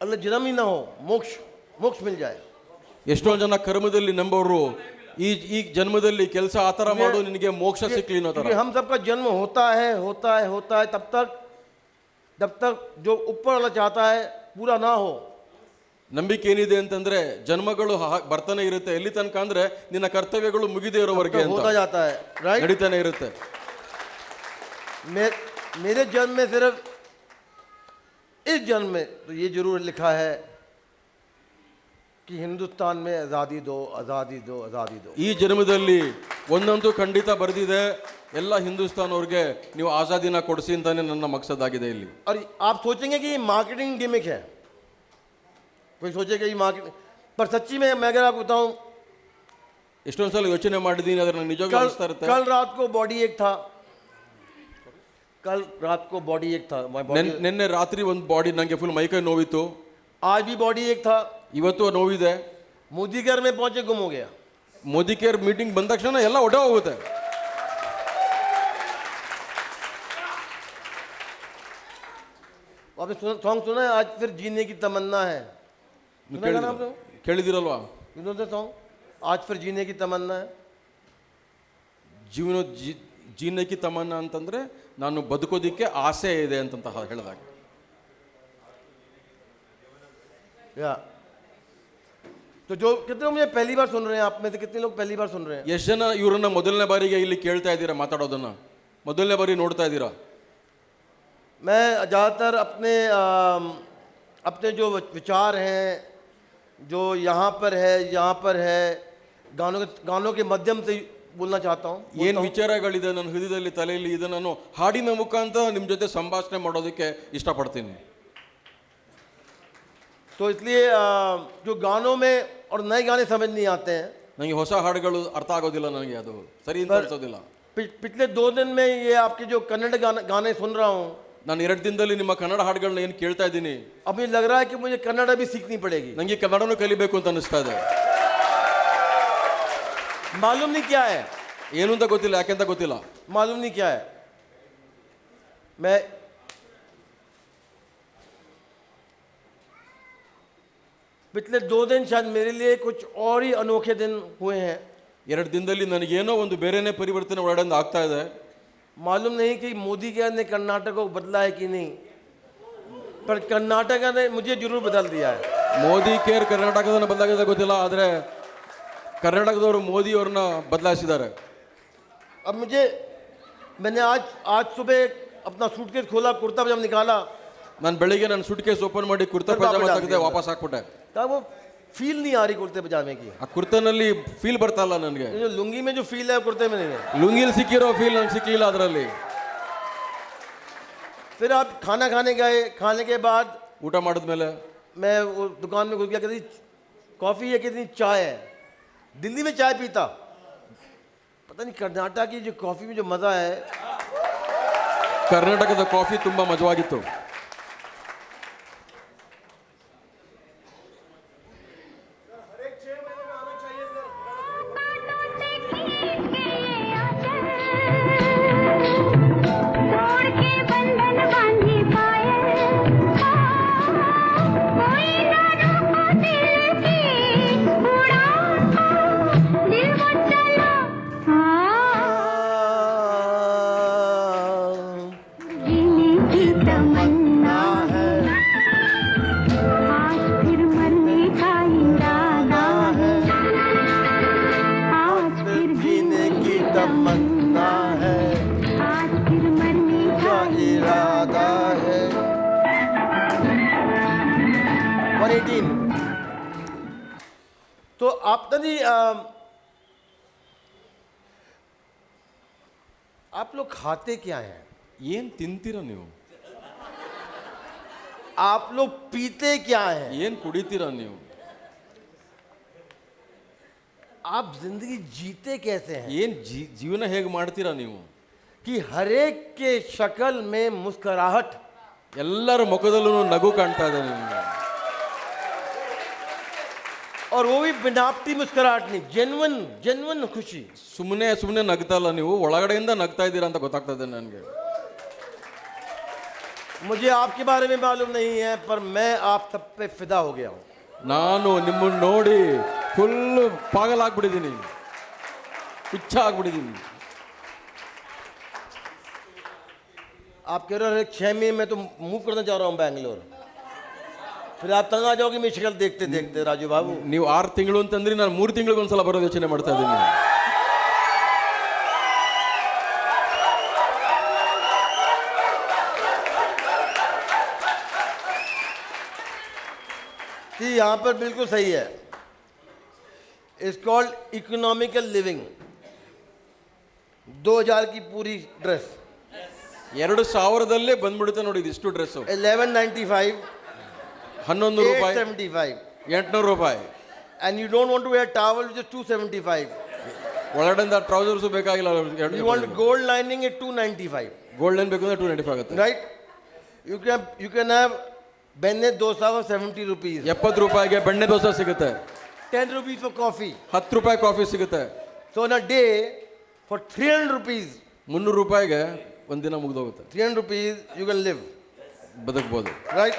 अगले जन्म ही ना हो, मोक्ष मिल जाए. ಎಷ್ಟೊಂದು ಜನ ಕರ್ಮದಲ್ಲಿ ನಂಬೋರು ಈ ಜನ್ಮದಲ್ಲಿ ಕೆಲಸ ಆ ಥರ ಮಾಡು ನಿನಗೆ ಮೋಕ್ಷ ಸಿಕ್ಲಿ ಅನ್ನೋ ಥರ. क्योंकि हम सबका जन्म होता है जब तक जो ऊपर वाला चाहता है पूरा ना हो. ನಂಬಿಕೆ ಏನಿದೆ ಅಂತಂದ್ರೆ ಜನ್ಮಗಳು ಬರ್ತಾನೆ ಇರುತ್ತೆ, ಎಲ್ಲಿ ತನಕ ಅಂದ್ರೆ ನಿನ್ನ ಕರ್ತವ್ಯಗಳು ಮುಗಿದೇ ಇರೋವರೆಗೆ ಅಂತ होता जाता है, राइट. ನಡೀತಾನೆ ಇರುತ್ತೆ. मेरे जन्म में सिर्फ इस जन्म में तो ये जरूर लिखा है कि हिंदुस्तान में आज़ादी दो, आज़ादी दो, आज़ादी दो. ಈ ಜನ್ಮದಲ್ಲಿ ಒಂದಂತೂ ಖಂಡಿತ ಬರೆದಿದೆ, ಎಲ್ಲ ಹಿಂದೂಸ್ತಾನವ್ರಿಗೆ ನೀವು ಆಜಾದಿನ ಕೊಡಿಸಿ ಅಂತಾನೆ ನನ್ನ ಮಕಸದಾಗಿದೆ ಇಲ್ಲಿ. और आप सोचेंगे कि ये मार्केटिंग गिमिक है, कोई सोचेगा ये मार्केटिंग, पर सच्ची में मैं अगर आपको बताऊं, ಎಷ್ಟೊಂದು ಸಲ ಯೋಚನೆ ಮಾಡಿದ್ದೀನಿ, ಅದರ ನಿಜವಾಗ್ಲೂ ಅನಿಸ್ತಾ ಇರುತ್ತೆ. कल रात को बॉडी एक था, ನಿನ್ನೆ ರಾತ್ರಿ ಒಂದು ಬಾಡಿ ನನಗೆ ಫುಲ್ ಮೈಕೈ ನೋವಿತ್ತು. आज भी बॉडी एक था, ಇವತ್ತು ನೋವಿದೆ. मोदी घर में पहुंचे गुम हो गया. ಮೋದಿ ಕೇರ್ ಮೀಟಿಂಗ್ ಬಂದ ತಕ್ಷಣ ಎಲ್ಲ ಒಡೆ ಹೋಗುತ್ತೆ. आपने सॉन्ग सुना है, आज फिर जीने की तमन्ना है, ಕೇಳಿದಿರಲ್ವಾ? सॉन्ग आज फिर जीने की तमन्ना है. ಜೀವನ ಜೀವನಕ್ಕೆ ತಮನ್ನ ಅಂತಂದ್ರೆ ನಾನು ಬದುಕೋದಿಕ್ಕೆ ಆಸೆ ಇದೆ ಅಂತ ಹೇಳಿದಾಗ. या तो जो कितने लोग मुझे पहली बार सुन रहे हैं, आप में से कितने लोग पहली बार सुन रहे हैं? ಎಷ್ಟು ಜನ ಇವ್ರನ್ನ ಮೊದಲನೇ ಬಾರಿಗೆ ಇಲ್ಲಿ ಕೇಳ್ತಾ ಇದ್ದೀರಾ, ಮಾತಾಡೋದನ್ನ ಮೊದಲನೇ ಬಾರಿ ನೋಡ್ತಾ ಇದ್ದೀರಾ? मैं ज़्यादातर अपने जो विचार हैं, जो यहाँ पर है गानों के माध्यम से बोलना चाहता हूँ. ಏನು ವಿಚಾರಗಳಿದೆ ನನ್ನ ಹೃದಯದಲ್ಲಿ ತಲೆಯಲ್ಲಿ, ಇದನ್ನು ನಾನು ಹಾಡಿನ ಮುಖಾಂತರ ನಿಮ್ಮ ಜೊತೆ ಸಂಭಾಷಣೆ ಮಾಡೋದಕ್ಕೆ ಇಷ್ಟಪಡ್ತೀನಿ. तो इसलिए जो गानों में और नए गाने समझ नहीं आते हैं, ನನಗೆ ಹೊಸ ಹಾಡುಗಳು ಅರ್ಥ ಆಗೋದಿಲ್ಲ, ನನಗೆ ಅದು ಸರಿ ಅಂತ ಅನ್ಸೋದಿಲ್ಲ. पिछले 2 दिन में ये आपके जो कन्नड़ गाने सुन रहा हूँ, ನಾನು 2 ದಿನದಲ್ಲಿ ನಿಮ್ಮ ಕನ್ನಡ ಹಾಡುಗಳನ್ನ ಏನು ಕೇಳ್ತಾ ಇದ್ದೀನಿ, अब मुझे लग रहा है कि मुझे कन्नड़ भी सीखनी पड़ेगी. ನನಗೆ ಕನ್ನಡನೂ ಕಲಿಬೇಕು ಅಂತ ಅನಿಸ್ತಾ ಇದೆ. मालूम नहीं क्या है, ಏನು ಅಂತ ಗೊತ್ತಿಲ್ಲ, ಯಾಕೆಂತ ಗೊತ್ತಿಲ್ಲ. मालूम नहीं क्या है. मैं पिछले 2 दिन शायद मेरे लिए कुछ और ही अनोखे दिन हुए हैं. 2 ದಿನದಲ್ಲಿ ನನಗೇನೋ ಒಂದು ಬೇರೆನೇ ಪರಿವರ್ತನೆ ಒಳಗಡೆ ಆಗ್ತಾ ಇದೆ. मालूम नहीं कि मोदी के ने कर्नाटक को बदला है कि नहीं, पर कर्नाटक ने मुझे जरूर बदल दिया है। ಮೋದಿ ಕೇರ್ ಕರ್ನಾಟಕದನ್ನ ಬದಲಾಗಿದೆ ಗೊತ್ತಿಲ್ಲ, ಆದರೆ ಕರ್ನಾಟಕದವರು ಮೋದಿ ಅವ್ರನ್ನ ಬದಲಾಯಿಸಿದ್ದಾರೆ. अब मैंने आज सुबह अपना सूटकेस खोला, कुर्ता पजामा निकाला, ನಾನು ಬೆಳಿಗ್ಗೆ ನನ್ನ ಸೂಟ್ ಕೇಸ್ ಓಪನ್ ಮಾಡಿ ಕುರ್ತಾ ಪೈಜಾಮ ತೆಗೆದೆ, ವಾಪಸ್ ಹಾಕ್ಬಿಟ್ಟೆ. तब वो फील नहीं आ रही कुर्ते पजामे की। ಆ ಕುರ್ತಾನಲ್ಲಿ ಫೀಲ್ ಬರ್ತಾ ಇಲ್ಲ ನನಗೆ. ये जो लुंगी में जो फील है कुर्ते में नहीं है। ಲುಂಗಿಲಿ ಸಿಕ್ಕಿರೋ ಫೀಲ್ ನನಗೆ ಸಿಕ್ಕಿಲ್ಲ ಅದರಲ್ಲಿ. फिर आप खाना खाने गए, खाने के बाद ಊಟ ಮಾಡಿದ್ಮೇಲೆ मैं वो दुकान में घुस गया, कितनी कॉफ़ी है कितनी चाय है। दिल्ली में चाय पीता, पता नहीं कर्नाटक की जो कॉफ़ी में जो मज़ा है। ಕರ್ನಾಟಕದ ಕಾಫಿ ತುಂಬಾ ಮಜವಾಗಿತ್ತು. तमन्ना है, आज फिर मरने का इरादा है। 118। तो आप नहीं आप लोग खाते क्या हैं? ಏನ್ ತಿಂತೀರಾ ನೀವು? आप लोग पीते क्या हैं? ಏನ್ ಕುಡಿತೀರಾ ನೀವು? आप जिंदगी जीते कैसे हैं? ಏನ್ ಜೀವನ ಹೇಗೆ ಮಾಡ್ತೀರಾ ನೀವು? कि हर एक के शक्ल में मुस्कुराहट, ಎಲ್ಲರ ಮುಖದಲ್ಲೂ ನಗು ಕಾಣ್ತಾ ಇದೆ ನಿಮಗೆ. और वो भी बनावटी मुस्कुराहट नहीं, जेन्युइन खुशी। ಸುಮ್ಮನೆ ಸುಮ್ಮನೆ ನಗ್ತಾ ಇಲ್ಲ ನೀವು, ಒಳಗಡೆಯಿಂದ ನಗ್ತಾ ಇದ್ದೀರಾ ಅಂತ ಗೊತ್ತಾಗ್ತಾ ಇದೆ ನನಗೆ. मुझे आपके बारे में मालूम नहीं है, पर मैं आप सब पे फिदा हो गया हूँ। ನಾನು ನಿಮ್ಮನ್ನು ನೋಡಿ ಫುಲ್ ಪಾಗಲಾಗ್ಬಿಟ್ಟಿದ್ದೀನಿ, ಹುಚ್ಚ ಆಗ್ಬಿಟ್ಟಿದ್ದೀನಿ. आप कह रहे हो 6 महीने में तो मूव करना चाह रहा हूँ बैंगलोर, फिर आप तंग आ जाओगे मेरी शक्ल देखते देखते। राजू बाबू, ನೀವು 6 ತಿಂಗಳು ಅಂತಂದ್ರೆ ನಾನು 3 ತಿಂಗಳಿಗೆ ಒಂದ್ಸಲ ಬರೋದು ಯೋಚನೆ ಮಾಡ್ತಾ ಇದ್ದೀನಿ. कि यहाँ पर बिल्कुल सही है। It's called economical living. 2000 की पूरी ड्रेस 2000ದಲ್ಲೇ ಬಂದ್ಬಿಡುತ್ತೆ ನೋಡಿ ಇದಿಷ್ಟು ಡ್ರೆಸ್. 1195, 11 ರೂಪಾಯಿ, 875, 800 ರೂಪಾಯಿ. and you don't want to wear towel which is 275. ಒಳಗಡೆಯಿಂದ ಟ್ರೌಸರ್ಸ್ ಬೇಕಾಗಿಲ್ಲ. You want gold lining at 295. Gold line ಬೇಕು ಅಂದ್ರೆ 295 ಆಗುತ್ತೆ. Right? You can have benne dosa for 70 rupees. 70 ರೂಪಾಯಿಗೆ ಬೆಣ್ಣೆ ದೋಸೆ ಸಿಗುತ್ತೆ. 10 rupees for coffee. 10 ರೂಪಾಯಿ ಕಾಫಿ ಸಿಗುತ್ತೆ. So on a day for 300 rupees, 300 ರೂಪಾಯಿಗೆ ಒಂದಿನ ಮುಗಿದೋಗುತ್ತೆ. 300 rupees you can live. ಬದುಕಬಹುದು. Right?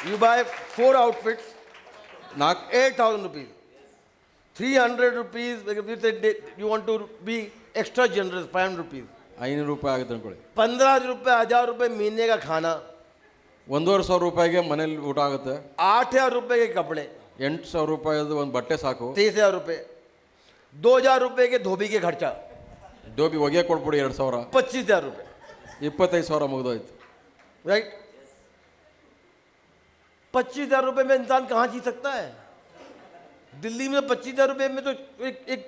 You buy 4 outfits, 8,000 rupees. 300 rupees, you want to be extra generous, 500 rupees. 500 ರೂಪಾಯಿ ಆಗುತ್ತೆ ಅನ್ಕೊಳ್ಳಿ. 15,000 रुपये, 1,000 रुपये महीने का खाना, 1,500 ರೂಪಾಯಿಗೆ ಮನೇಲಿ ಊಟ ಆಗುತ್ತೆ. 8,000 रुपये के कपड़े, 8,000 ರೂಪಾಯಿದು ಒಂದು ಬಟ್ಟೆ ಸಾಕು. 23,000 रुपये, 2,000 रुपये के धोबी के खर्चा, ಡೋಬಿ ಹೊಗೆ ಕೊಟ್ಬಿಡಿ 2,000, 25,000 रुपये. 25,000 ಮುಗಿದೋಯ್ತು. राइट? 25,000 रुपये में इंसान कहाँ जी सकता है? दिल्ली में 25,000 रुपये में तो एक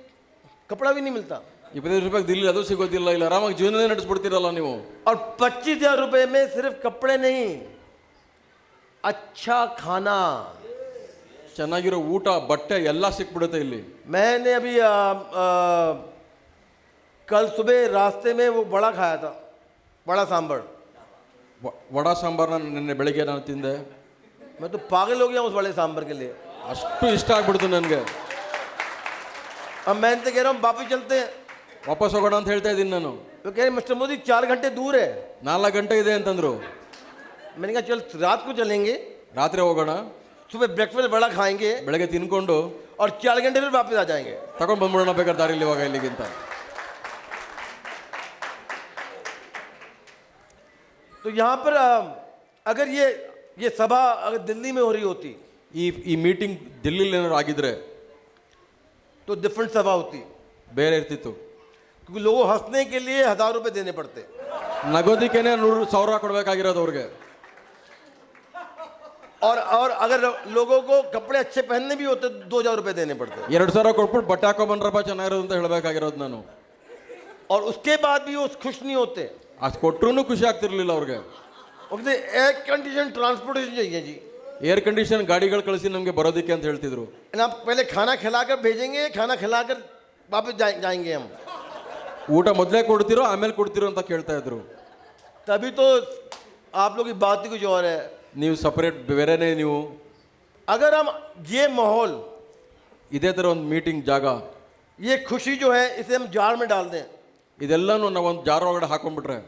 कपड़ा भी नहीं मिलता। 25 ರೂಪಾಯಿಗೆ ದಿಲ್ಲಿ ಅದು ಸಿಗೋದಿಲ್ಲ. ಇಲ್ಲ ಆರಾಮಾಗಿ ಜೀವನನೇ ನಡೆಸ್ಬಿಡ್ತೀರಲ್ಲ ನೀವು. और 25,000 रुपये में सिर्फ कपड़े नहीं, अच्छा खाना, ಚೆನ್ನಾಗಿರೋ ಊಟ ಬಟ್ಟೆ ಎಲ್ಲ ಸಿಕ್ಬಿಡುತ್ತೆ ಇಲ್ಲಿ. मैंने अभी कल सुबह रास्ते में वो बड़ा खाया था, बड़ा सांभर। ವಡಾ ಸಾಂಬಾರನ್ನ ನಿನ್ನೆ ಬೆಳಿಗ್ಗೆ ನಾನು ತಿಂದೆ. मैं तो पागल हो गया उस बड़े सांभर के लिए। ಅಷ್ಟು ಇಷ್ಟ ಆಗ್ಬಿಡ್ತು ನನಗೆ. अब मैं तो कह रहा हूँ वापस चलते हैं। ವಾಪಸ್ ಹೋಗೋಣ ಅಂತ ಹೇಳ್ತಾ ಇದ್ದೀನಿ ನಾನು. तो कह रहे मिस्टर मोदी 4 घंटे दूर है। 4 ಗಂಟೆ ಇದೆ ಅಂತಂದ್ರು. मैंने कहा चल रात को चलेंगे, ರಾತ್ರಿ ಹೋಗೋಣ, सुबह ब्रेकफास्ट बड़ा खाएंगे ಬೆಳಗ್ಗೆ ತಿನ್ಕೊಂಡು और 4 घंटे फिर वापस आ जाएंगे। ತಗೊಂಡು ಬಂದ್ಬಿಡೋಣ ಬೇಕಾದ್ರೆ ದಾರಿಲಿ ಇವಾಗ ಇಲ್ಲಿಗಿಂತ. तो यहाँ पर अगर ये सभा अगर दिल्ली में हो रही होती ಈ ಮೀಟಿಂಗ್ ದಿಲ್ಲಿಲಿ ಏನಾದ್ರು ಆಗಿದ್ರೆ तो डिफरेंट सभा होती, ಬೇರೆ ಇರ್ತಿತ್ತು. क्योंकि लोगों हंसने के लिए 1000 रुपए देने पड़ते, ನಗೋದಿಕ್ಕೇನೆ 100,000 ಕೊಡಬೇಕಾಗಿರೋದು ಅವ್ರಿಗೆ. और अगर लोगों को कपड़े अच्छे पहनने भी होते 2000 रुपए देने पड़ते, 2,000 ಕೊಟ್ಬಿಟ್ಟು ಬಟ್ಟೆ ಹಾಕೊಂಬಂದ್ರಪ್ಪ ಚೆನ್ನಾಗಿರೋದು ಅಂತ ಹೇಳಬೇಕಾಗಿರೋದು ನಾನು. और उसके बाद भी वो खुश नहीं होते. ಅಷ್ಟು ಕೊಟ್ಟರು ಖುಷಿ ಆಗ್ತಿರ್ಲಿಲ್ಲ ಅವ್ರಿಗೆ. उनसे एयर कंडीशन ट्रांसपोर्टेशन चाहिए जी, ಏರ್ ಕಂಡೀಷನ್ ಗಾಡಿಗಳು ಕಳಿಸಿ ನಮಗೆ ಬರೋದಕ್ಕೆ ಅಂತ ಹೇಳ್ತಿದ್ರು. आप पहले खाना खिलाकर भेजेंगे, खाना खिलाकर वापस जाएंगे हम, ಊಟ ಮೊದಲೇ ಕೊಡ್ತಿರೋ ಆಮೇಲೆ ಕೊಡ್ತಿರೋ ಅಂತ ಕೇಳ್ತಾ ಇದ್ರು. तभी तो आप लोग की बात ही कुछ और है. ನೀವು ಸಪರೇಟ್ ಬೇರೆನೇ ನೀವು. अगर हम ये माहौल, ಇದೇ ಥರ ಒಂದು ಮೀಟಿಂಗ್ ಜಾಗ, ये खुशी जो है इसे हम जार में डाल दें, ಇದೆಲ್ಲನೂ ನಾವು ಒಂದು ಜಾರ್ ಒಳಗಡೆ ಹಾಕೊಂಡ್ಬಿಟ್ರೆ,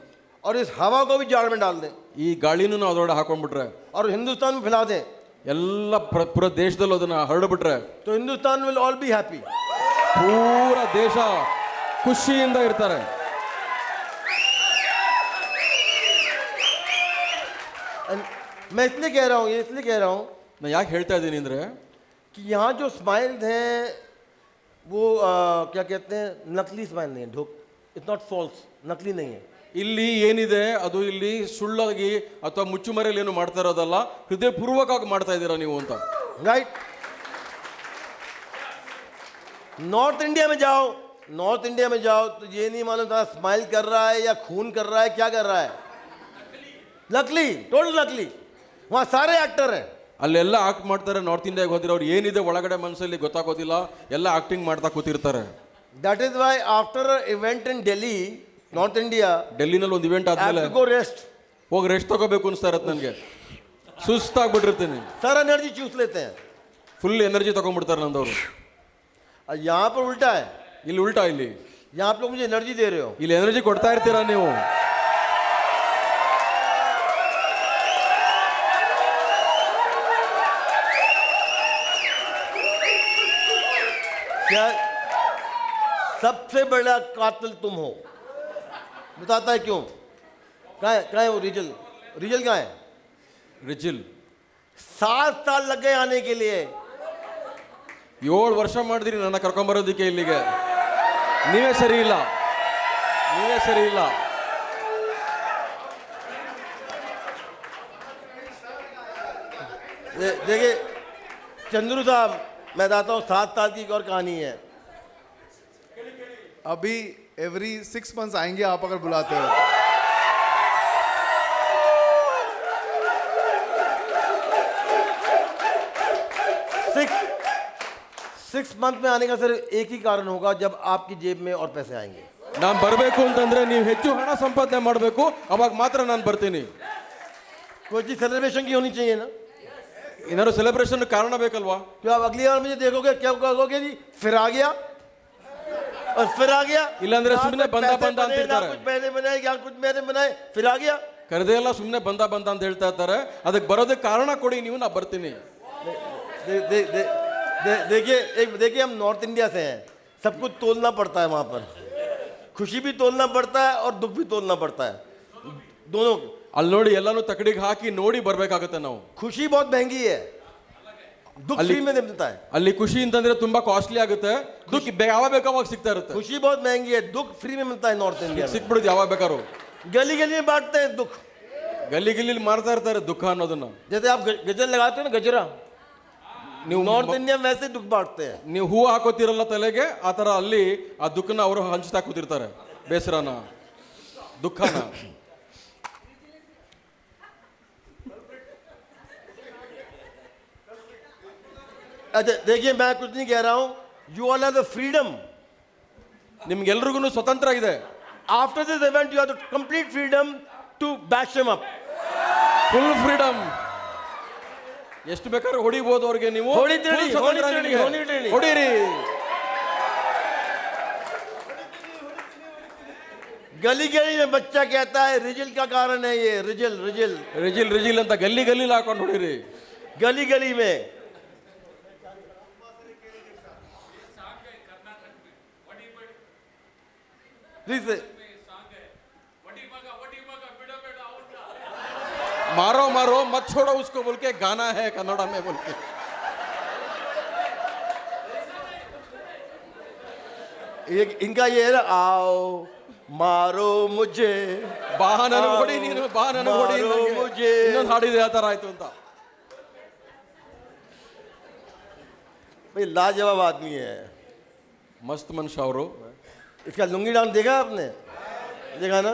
और इस हवा को भी जार में डाल दें, ಈ ಗಾಳಿನೂ ನಾವು ಅದರೊಳಗಡೆ ಹಾಕೊಂಡ್ಬಿಟ್ರೆ, और हिंदुस्तान में फैला दें, ಎಲ್ಲ ಪೂರ ದೇಶದಲ್ಲೂ ಅದನ್ನ ಹರಡ್ಬಿಟ್ರೆ, तो Hindustan will all be happy. ಪೂರ ದೇಶ ಖುಷಿಯಿಂದ ಇರ್ತಾರೆ. मैं इसलिए कह रहा हूँ, ये इसलिए कह रहा हूँ ನಾನು ಯಾಕೆ ಹೇಳ್ತಾ ಇದ್ದೀನಿ ಅಂದರೆ, कि यहाँ जो स्माइल्स हैं वो क्या कहते हैं, नकली स्माइल नहीं है, इट्स नॉट फॉल्स, नकली नहीं है. ಇಲ್ಲಿ ಏನಿದೆ ಅದು ಇಲ್ಲಿ ಸುಳ್ಳಾಗಿ ಅಥವಾ ಮುಚ್ಚುಮರೆಯಲ್ಲಿ ಏನು ಮಾಡ್ತಾ ಇರೋದಲ್ಲ, ಹೃದಯಪೂರ್ವಕವಾಗಿ ಮಾಡ್ತಾ ಇದ್ದೀರಾ ನೀವು ಅಂತ. राइट. नॉर्थ इंडिया में जाओ, नॉर्थ इंडिया में जाओ तो ये नहीं मालूम था स्माइल कर रहा है या खून कर रहा है, क्या कर रहा है, नकली, टोटल नकली. वहाँ सारे एक्टर हैं. ಅಲ್ಲೆಲ್ಲ ಆಕ್ಟ್ ಮಾಡ್ತಾರೆ. ನಾರ್ತ್ ಇಂಡಿಯಾಗೆ ಹೋದಿರೋ ಅವ್ರು ಏನಿದೆ ಒಳಗಡೆ ಮನಸ್ಸಲ್ಲಿ ಗೊತ್ತಾಗೋದಿಲ್ಲ, ಎಲ್ಲ ಆಕ್ಟಿಂಗ್ ಮಾಡ್ತಾ ಕೂತಿರ್ತಾರೆ. That is why after an event in Delhi, North India, ಡೆಲ್ಲಿನಲ್ಲಿ ಒಂದು ಇವೆಂಟ್ I have ಆದ್ಮೇಲೆ to go rest. ಹೋಗಿ ರೆಸ್ಟ್ ತಗೋಬೇಕು ಅನಿಸ್ತಾ ಇರತ್ತೆ ನನಗೆ. ಸುಸ್ತಾಗ್ಬಿಟ್ಟಿರ್ತೀನಿ, सारा एनर्जी चूस लेते हैं. ಫುಲ್ ಎನರ್ಜಿ ತಗೊಂಡ್ಬಿಡ್ತಾರೆ ನಂದವರು. और यहाँ पर उल्टा है, ಇಲ್ಲಿ ಉಲ್ಟಾ, ಇಲ್ಲಿ यहाँ आप लोग मुझे एनर्जी दे रहे हो. ಇಲ್ಲಿ ಎನರ್ಜಿ ಕೊಡ್ತಾ ಇರ್ತೀರಾ ನೀವು. क्या सबसे बड़ा कातिल तुम हो, बताता है क्यों. कहाँ है वो रिजल, रिजल कहाँ है. ರಿಜಿಲ್ 7 साल लग गए आने के लिए. 7 ವರ್ಷ ಮಾಡಿದ್ರಿ ನನ್ನ ಕರ್ಕೊಂಬರೋದಕ್ಕೆ ಇಲ್ಲಿಗೆ. ನೀವೇ ಸರಿ ಇಲ್ಲ, ನೀವೇ ಸರಿ ಇಲ್ಲ. देखिए चंद्रू साहब, मैं बताता हूँ 7 साल की एक और कहानी है. अभी एवरी 6 मंथ्स आएंगे आप अगर बुलाते हो. 6 मंथ में आने का सिर्फ एक ही कारण होगा, जब आपकी जेब में और पैसे आएंगे. ನಾನು ಬರಬೇಕು ಅಂತಂದ್ರೆ ನೀವು ಹೆಚ್ಚು ಹಣ ಸಂಪಾದನೆ ಮಾಡಬೇಕು, ಅವಾಗ ಮಾತ್ರ ನಾನು ಬರ್ತೀನಿ. कोई चीज सेलिब्रेशन की होनी चाहिए ना. ಏನಾದ್ರು ಸೆಲೆಬ್ರೇಷನ್ ಕಾರಣ ಬೇಕಲ್ವಾ? तो आप अगली बार मुझे देखोगे क्या कहोगे जी, फिर आ गया और फिर आ गया. ಇಲ್ಲಾಂದ್ರೆ ಸುಮ್ಮನೆ ಬಂದ ಬಂದ ಅಂತ ना ಇರ್ತಾರೆ. कुछ मैंने बनाए, क्या कुछ मैंने बनाए, फिर आ गया. ಕರೆದೇ ಎಲ್ಲ ಸುಮ್ಮನೆ ಬಂದ ಬಂದ ಅಂತ ಹೇಳ್ತಾ ಇರ್ತಾರೆ. ಅದಕ್ಕೆ ಬರೋದಕ್ಕೆ ಕಾರಣ ಕೊಡಿ ನೀವು, ನಾ ಬರ್ತೀನಿ. देखिए हम नॉर्थ इंडिया से हैं, सब कुछ तोलना पड़ता है. वहाँ पर खुशी भी तोलना पड़ता है और दुख भी तोलना पड़ता है, दोनों. ಅಲ್ಲಿ ನೋಡಿ ಎಲ್ಲಾನು ತಕಡಿಗೆ ಹಾಕಿ ನೋಡಿ ಬರ್ಬೇಕಾಗತ್ತೆ ನಾವು. खुशी बहुत महंगी है, दुख फ्री में मिलता है. ಅಲ್ಲಿ ಖುಷಿ ಅಂತಂದ್ರೆ ತುಂಬಾ ಕಾಸ್ಟ್ಲಿ ಆಗುತ್ತೆ, ದುಃಖ ಯಾವಾಗ ಬೇಕಾವಾಗ ಸಿಗ್ತಾ ಇರುತ್ತೆ. खुशी बहुत महंगी है, दुख फ्री में मिलता है नॉर्थ इंडिया में. ಸಿಕ್ಬಿಡುದು ಯಾವಾಗ ಬೇಕಾದ್ರು. गली गली में बांटते हैं दुख. ಗಲ್ಲಿ ಗಿಲ್ಲಿ ಮಾರ್ತಾ ಇರ್ತಾರೆ ದುಃಖ ಅನ್ನೋದನ್ನ. जैसे आप गजर लगाते हो ना, गजरा, ನೀವು नॉर्थ इंडिया में वैसे दुख बांटते हैं. ನೀವು ಹೂ ಹಾಕೋತಿರಲ್ಲ ತಲೆಗೆ, ಆ ಥರ ಅಲ್ಲಿ ಆ ದುಃಖನ ಅವರು ಹಂಚ್ತಾ ಕೂತಿರ್ತಾರೆ, ಬೇಸರನ, ದುಃಖನ. अच्छा देखिए, मैं कुछ नहीं कह रहा हूँ, you all have the freedom. ನಿಮ್ಗೆಲ್ರಿಗೂ ಸ್ವತಂತ್ರ ಇದೆ. After this event you have the complete freedom to bash him up. Full freedom. ಎಷ್ಟು ಬೇಕಾದ್ರೂ ಹೊಡಿಬಹುದು ಅವ್ರಿಗೆ ನೀವು. ಹೊಡಿತೀರಿ, Full ಸ್ವತಂತ್ರ ಹೊಡಿತೀರಿ, ನಿಮ್ಗೆ. ಹೊಡಿತೀರಿ. ಹೊಡೀರಿ. गली गली में बच्चा कहता है रिजल का कारण है ये, रिजल रिजल ರಿಜಿಲ್ ರಿಜಿಲ್ ಅಂತ ಗಲ್ಲಿ ಗಲ್ಲಿ ಹಾಕೊಂಡು ಹೊಡೀರಿ. गली गली में. प्लीज मारो मारो मत छोड़ो उसको बोल के गाना है कन्नड़ा में बोल के इनका ये है ना, आओ मारो मुझे, ಬಾ ನನಗೆ ಹೊಡಿ ನೀನು ಬಾ ನನಗೆ ಹೊಡಿ ಮಾರೋ ಮುझे. ಇನ್ನೊಂದು ಹಾಡಿದೆ ಆ ಥರ ಆಯ್ತು ಅಂತ भाई लाजवाब आदमी है। ಮಸ್ತ್ ಮನುಷ್ಯ ಅವರು इसका लुंगी डांस देखा आपने? देखा ना?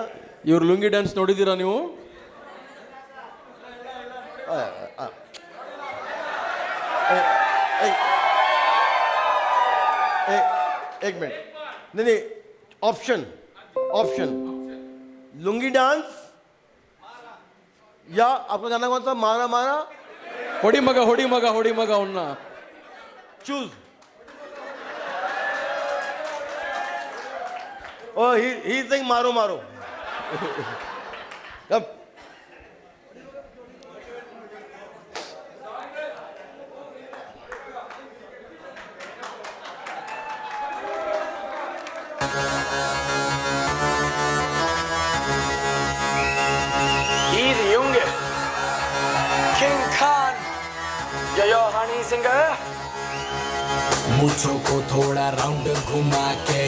ಇವ್ರ ಲುಂಗಿ ಡ್ಯಾನ್ಸ್ ನೋಡಿದ್ದೀರಾ ನೀವು एक मिनट, नहीं नहीं, ऑप्शन ऑप्शन, लुंगी डांस या आपको गाना कौन सा? मारा मारा, ಹೊಡಿ ಮಗ ಹೊಡಿ ಮಗ ಹೊಡಿ ಮಗ ಅವನ್ನ चूज। ओ ही सिंग मारो मारो। अब Hier de jongen, King Khan, yo honey singer. मुझो को थोड़ा राउंड घुमा के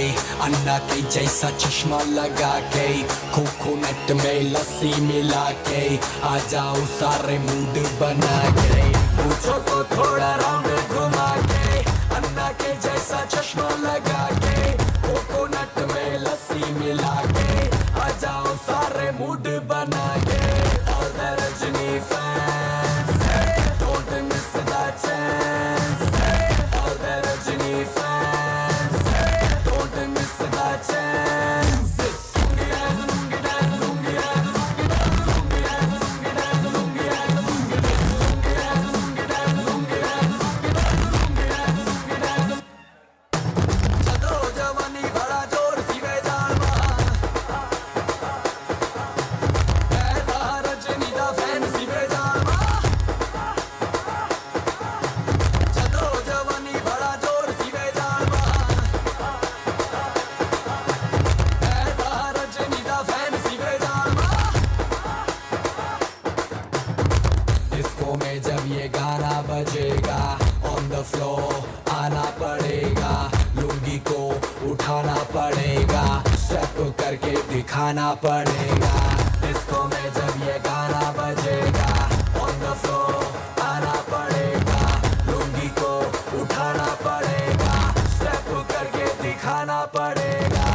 अंडा के जैसा चश्मा लगा के कोकोनट में लस्सी मिला के आ जाओ सारे मूड बना के मुझो को थोड़ा राउंड घुमा के अंडा के जैसा चश्मा लगा के कोकोनट में लस्सी मिला के आ जाओ सारे मूड बना के All the Rajini fans, don't miss that chance. All the Rajini fans, don't miss that chance. Lungi dance, lungi dance, lungi dance, lungi dance, lungi dance, lungi dance, lungi dance, lungi dance, lungi dance, lungi dance, lungi dance, lungi dance. चलो जवानी बड़ा जोर सीवे जाल कहता रजनी दा fan सीवे जाल चलो जवानी बड़ा जोर सीवे जाल कहता रजनी दा फैन सीवे जाल डिस्को में जब ये गाना बजेगा ऑन द फ्लोर आना पड़ेगा लुंगी को उठाना पड़ेगा स्टेप करके दिखाना पड़ेगा डिस्को में जब ये गाना बजेगा ऑन द फ्लोर आना पड़ेगा लुंगी को उठाना पड़ेगा स्टेप करके दिखाना पड़ेगा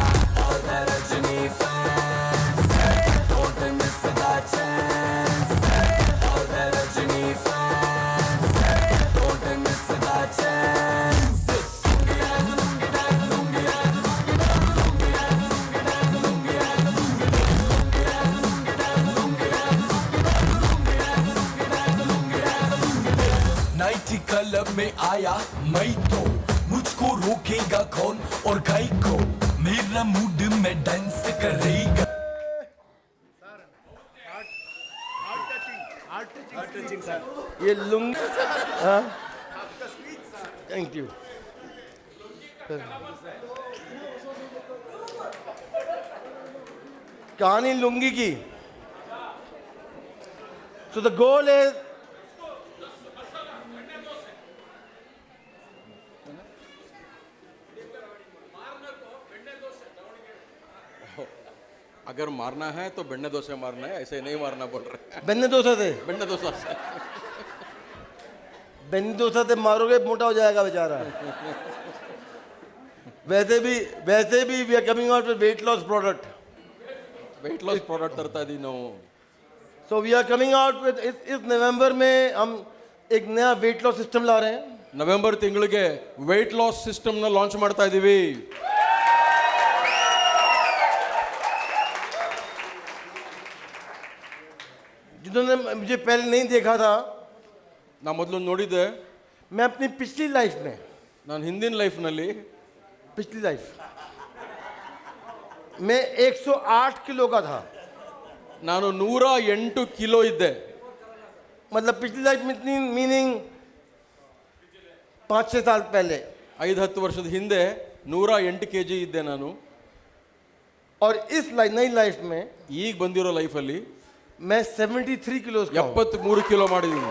All the Rajini fans, don't miss that chance. All the Rajini fans, don't miss that chance. Lungi dance, lungi dance, lungi dance, lungi dance, lungi dance, lungi dance, lungi dance, lungi dance, lungi dance, lungi dance, lungi dance, lungi dance, lungi dance, lungi dance. Night club में आया मैं तो मुझको रोकेगा कौन और गाय को मेरा मूड में डांस करेगा ये लुंगी, हाँ, थैंक यू। कहानी लुंगी की। So the goal is अगर मारना है तो बेन्ने दोसे मारना है ऐसे नहीं मारना बोल रहे बेन्ने डोसा थे, बेन्ने दोसा से बेन्ने डोसा थे मारोगे मोटा हो जाएगा बेचारा। वैसे भी we are coming out with weight loss product. Weight loss product ತರ್ತಾ ಇದೀವಿ ನಾವು So we are coming out with इस नवंबर में हम एक नया वेट लॉस सिस्टम ला रहे हैं। ನವೆಂಬರ್ ತಿಂಗಳಿಗೆ ವೆಯ್ಟ್ ಲಾಸ್ ಸಿಸ್ಟಮ್ನ ಲಾಂಚ್ ಮಾಡ್ತಾ ಇದೀವಿ जिन्होंने मुझे पहले नहीं देखा था, ನಾ ಮೊದಲು ನೋಡಿದ್ದೆ मैं अपनी पिछली लाइफ में, ನಾನು ಹಿಂದಿನ ಲೈಫ್ನಲ್ಲಿ पिछली लाइफ मैं 108 किलो का था। ನಾನು 108 ಕಿಲೋ ಇದ್ದೆ मतलब पिछली लाइफ में इतनी मीनिंग 5-6 साल पहले। 5-10 ವರ್ಷದ ಹಿಂದೆ 108 kg ಇದ್ದೆ ನಾನು और इस नई लाइफ में ಈಗ ಬಂದಿರೋ ಲೈಫಲ್ಲಿ मैं 73 किलो का हूं। 73 ಕಿಲೋ ಮಾಡಿದ್ದೀನಿ.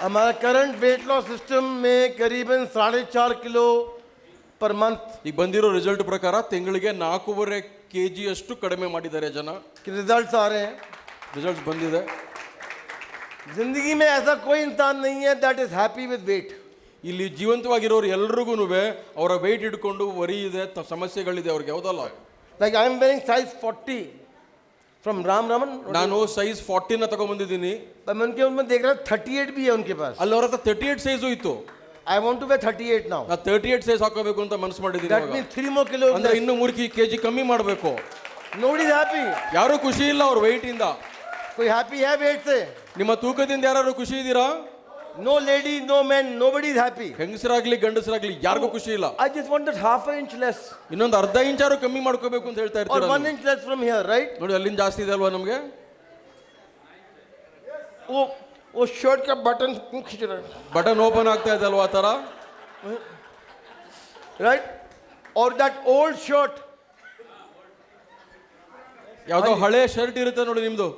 हमारा करंट वेट लॉस सिस्टम में करीबन 4.5 किलो पर मंथ ಈಗ ಬಂದಿರೋ ರಿಸಲ್ಟ್ ಪ್ರಕಾರ ತಿಂಗಳಿಗೆ 4.5 kg ಅಷ್ಟು ಕಡಿಮೆ ಮಾಡಿದ್ದಾರೆ ಜನ. के रिजल्ट्स आ रहे हैं। ರಿಸಲ್ಟ್ಸ್ ಬಂದಿದೆ. जिंदगी में ऐसा कोई इंसान नहीं है that is happy with weight. ಇಲ್ಲಿ ಜೀವಂತವಾಗಿರೋರು ಎಲ್ರಿಗೂ ಅವರ ವೆಯ್ಟ್ ಇಟ್ಕೊಂಡು ವರಿ ಇದೆ, ಸಮಸ್ಯೆಗಳಿದೆ ಅವ್ರಿಗೆ, ಯಾವುದಲ್ಲ. Like I am wearing size 40 from Ram Raman. ನಾನು ಸೈಜ್ 40 ನ ತಗೊಂಡ್ಬಂದಿದ್ದೀನಿ. मैं उनके उनमें देख रहा 38 भी है उनके पास। ಅಲ್ಲಿ ಅವ್ರ ಹತ್ರ 38 ಸೈಜು ಇತ್ತು. I want to wear 38 now. ನಾ 38 ಸೈಜ್ ಹಾಕೋಬೇಕು ಅಂತ ಮನಸ್ಸು ಮಾಡಿದ್ದೀನಿ. That means 3 more kilo. ಅಂದ್ರೆ ಇನ್ನೂ 3 kg ಕಮ್ಮಿ ಮಾಡಬೇಕು. Nobody is happy. ಯಾರು ಖುಷಿ ಇಲ್ಲ ಅವ್ರ ವೆಯ್ಟ್ ಇಂದ. कोई हैप्पी है वेट से? ನಿಮ್ಮ ತೂಕದಿಂದ ಯಾರು ಖುಷಿ ಇದ್ದೀರಾ? No lady no man nobody is happy. ಹೆಂಗಸರಾಗ್ಲಿ ಗಂಡಸರಾಗ್ಲಿ ಯಾರಿಗೂ ಖುಷಿ ಇಲ್ಲ. I just wanted half an inch less ಇನ್ನೊಂದು ಅರ್ಧ ಇಂಚಾರು ಕಮ್ಮಿ ಮಾಡ್ಕೋಬೇಕು ಅಂತ ಹೇಳ್ತಾ or ಇರ್ತೀರಾ. 1 inch less from here, right? ನೋಡಿ ಅಲ್ಲಿಂದ ಜಾಸ್ತಿ ಇದೆ ಅಲ್ವಾ ನಮಗೆ. वो शर्ट का बटन खींच रहा है, ಬಟನ್ ಓಪನ್ ಆಗ್ತಾ ಇದೆ ಅಲ್ವಾ ಆ ತರ. right? और that old shirt ಯಾವ್ದೋ ಹಳೆ ಶರ್ಟ್ ಇರುತ್ತೆ ನೋಡಿ ನಿಮ್ದು.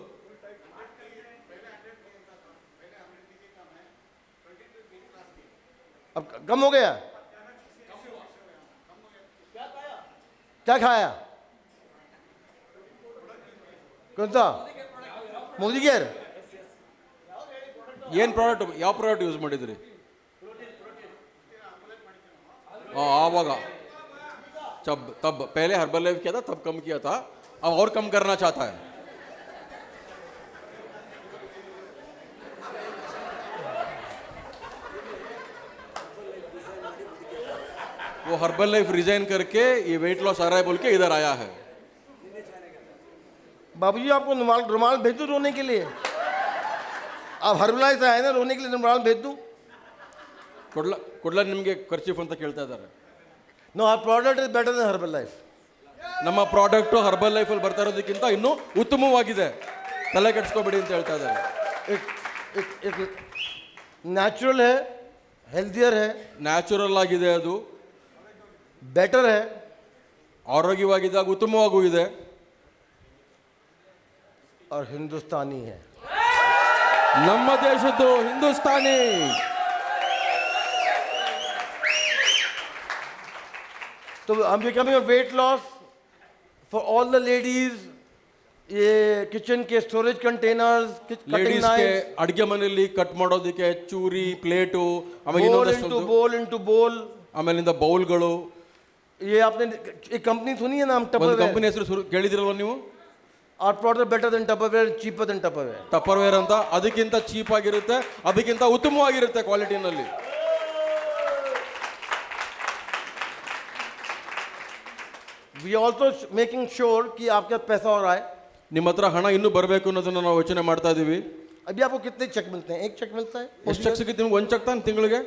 अब कम हो गया। क्या खाया? कौन सा? मोदी केयर। ಏನ್ ಪ್ರಾಡಕ್ಟ್, ಯಾವ ಪ್ರಾಡಕ್ಟ್ ಯೂಸ್ ಮಾಡಿದ್ರಿ? आवाग तब पहले हर्बल लाइफ किया था, तब कम किया था, अब और कम करना चाहता है. वो हर्बल लाइफ रिजाइन करके ये वेट लॉस आ रहा है बोल के इधर आया है. बाबूजी आपको रुमाल भेज दूं रोने के लिए? आप हर्बल लाइफ से आए ना, रोने के लिए रुमाल भेज दूं? ಕೊಡ್ಲ ನಿಮಗೆ ಖರ್ಚೀಫ್ ಅಂತ ಕೇಳ್ತಾ ಇದ್ದಾರೆ. No, our product is better than Herbal Life. ನಮ್ಮ ಪ್ರಾಡಕ್ಟ್ ಹರ್ಬಲ್ ಲೈಫ್ ಅಲ್ಲಿ ಬರ್ತಾ ಇರೋದಕ್ಕಿಂತ ಇನ್ನೂ ಉತ್ತಮವಾಗಿದೆ, ತಲೆ ಕೆಡಿಸ್ಕೋಬೇಡಿ ಅಂತ ಹೇಳ್ತಾ ಇದ್ದಾರೆ. ನ್ಯಾಚುರಲ್ है, हेल्थियर है, ನ್ಯಾಚುರಲ್ ಆಗಿದೆ, ಅದು बेटर है, ಆರೋಗ್ಯವಾಗಿದೆ, ಉತ್ತಮವಾಗೂ ಇದೆ, और हिंदुस्तानी है. ನಮ್ಮ ದೇಶದ್ದು ಹಿಂದೂಸ್ತಾನಿ. तो I'm becoming a weight loss for all the ladies. ये किचन के स्टोरेज कंटेनर्स, कटिंग ಲೇಡೀಸ್ ಗೆ नाइफ, ಅಡಿಗೆ ಮನೆಯಲ್ಲಿ ಕಟ್ ಮಾಡೋದಕ್ಕೆ ಚೂರಿ, ಪ್ಲೇಟು, ಆಮೇಲೆ bowl into bowl. ಆಮೇಲಿಂದ ಬೌಲ್ಗಳು. ये आपने एक कंपनी सुनी है नाम ಒಂದು टपरवेयर? ಕಂಪನಿ ಹೆಸರು ಕೇಳಿದಿರಲ್ವ ನೀವು? Our product better than Tupperware, cheaper than Tupperware. ಟಪ್ಪರ್ವೇರ್ ಅಂತ, ಅದಕ್ಕಿಂತ ಚೀಪ್ ಆಗಿರುತ್ತೆ, ಅದಕ್ಕಿಂತ ಉತ್ತಮವಾಗಿರುತ್ತೆ ಕ್ವಾಲಿಟಿನಲ್ಲಿ. We are also making sure कि आपके पास पैसा और आए. ನಿಮ್ಮ ಹತ್ರ ಹಣ ಇನ್ನೂ ಬರಬೇಕು ಅನ್ನೋದನ್ನ ನಾವು ಯೋಚನೆ ಮಾಡ್ತಾ ಇದೀವಿ. अभी आपको कितने चेक मिलते हैं? एक चेक मिलता है? ಎಷ್ಟು ಚೆಕ್ ಸಿಗುತ್ತೆ ನಿಮ್ಗೆ? ಒಂದು ಚೆಕ್ ತಾನೆ ತಿಂಗಳಿಗೆ?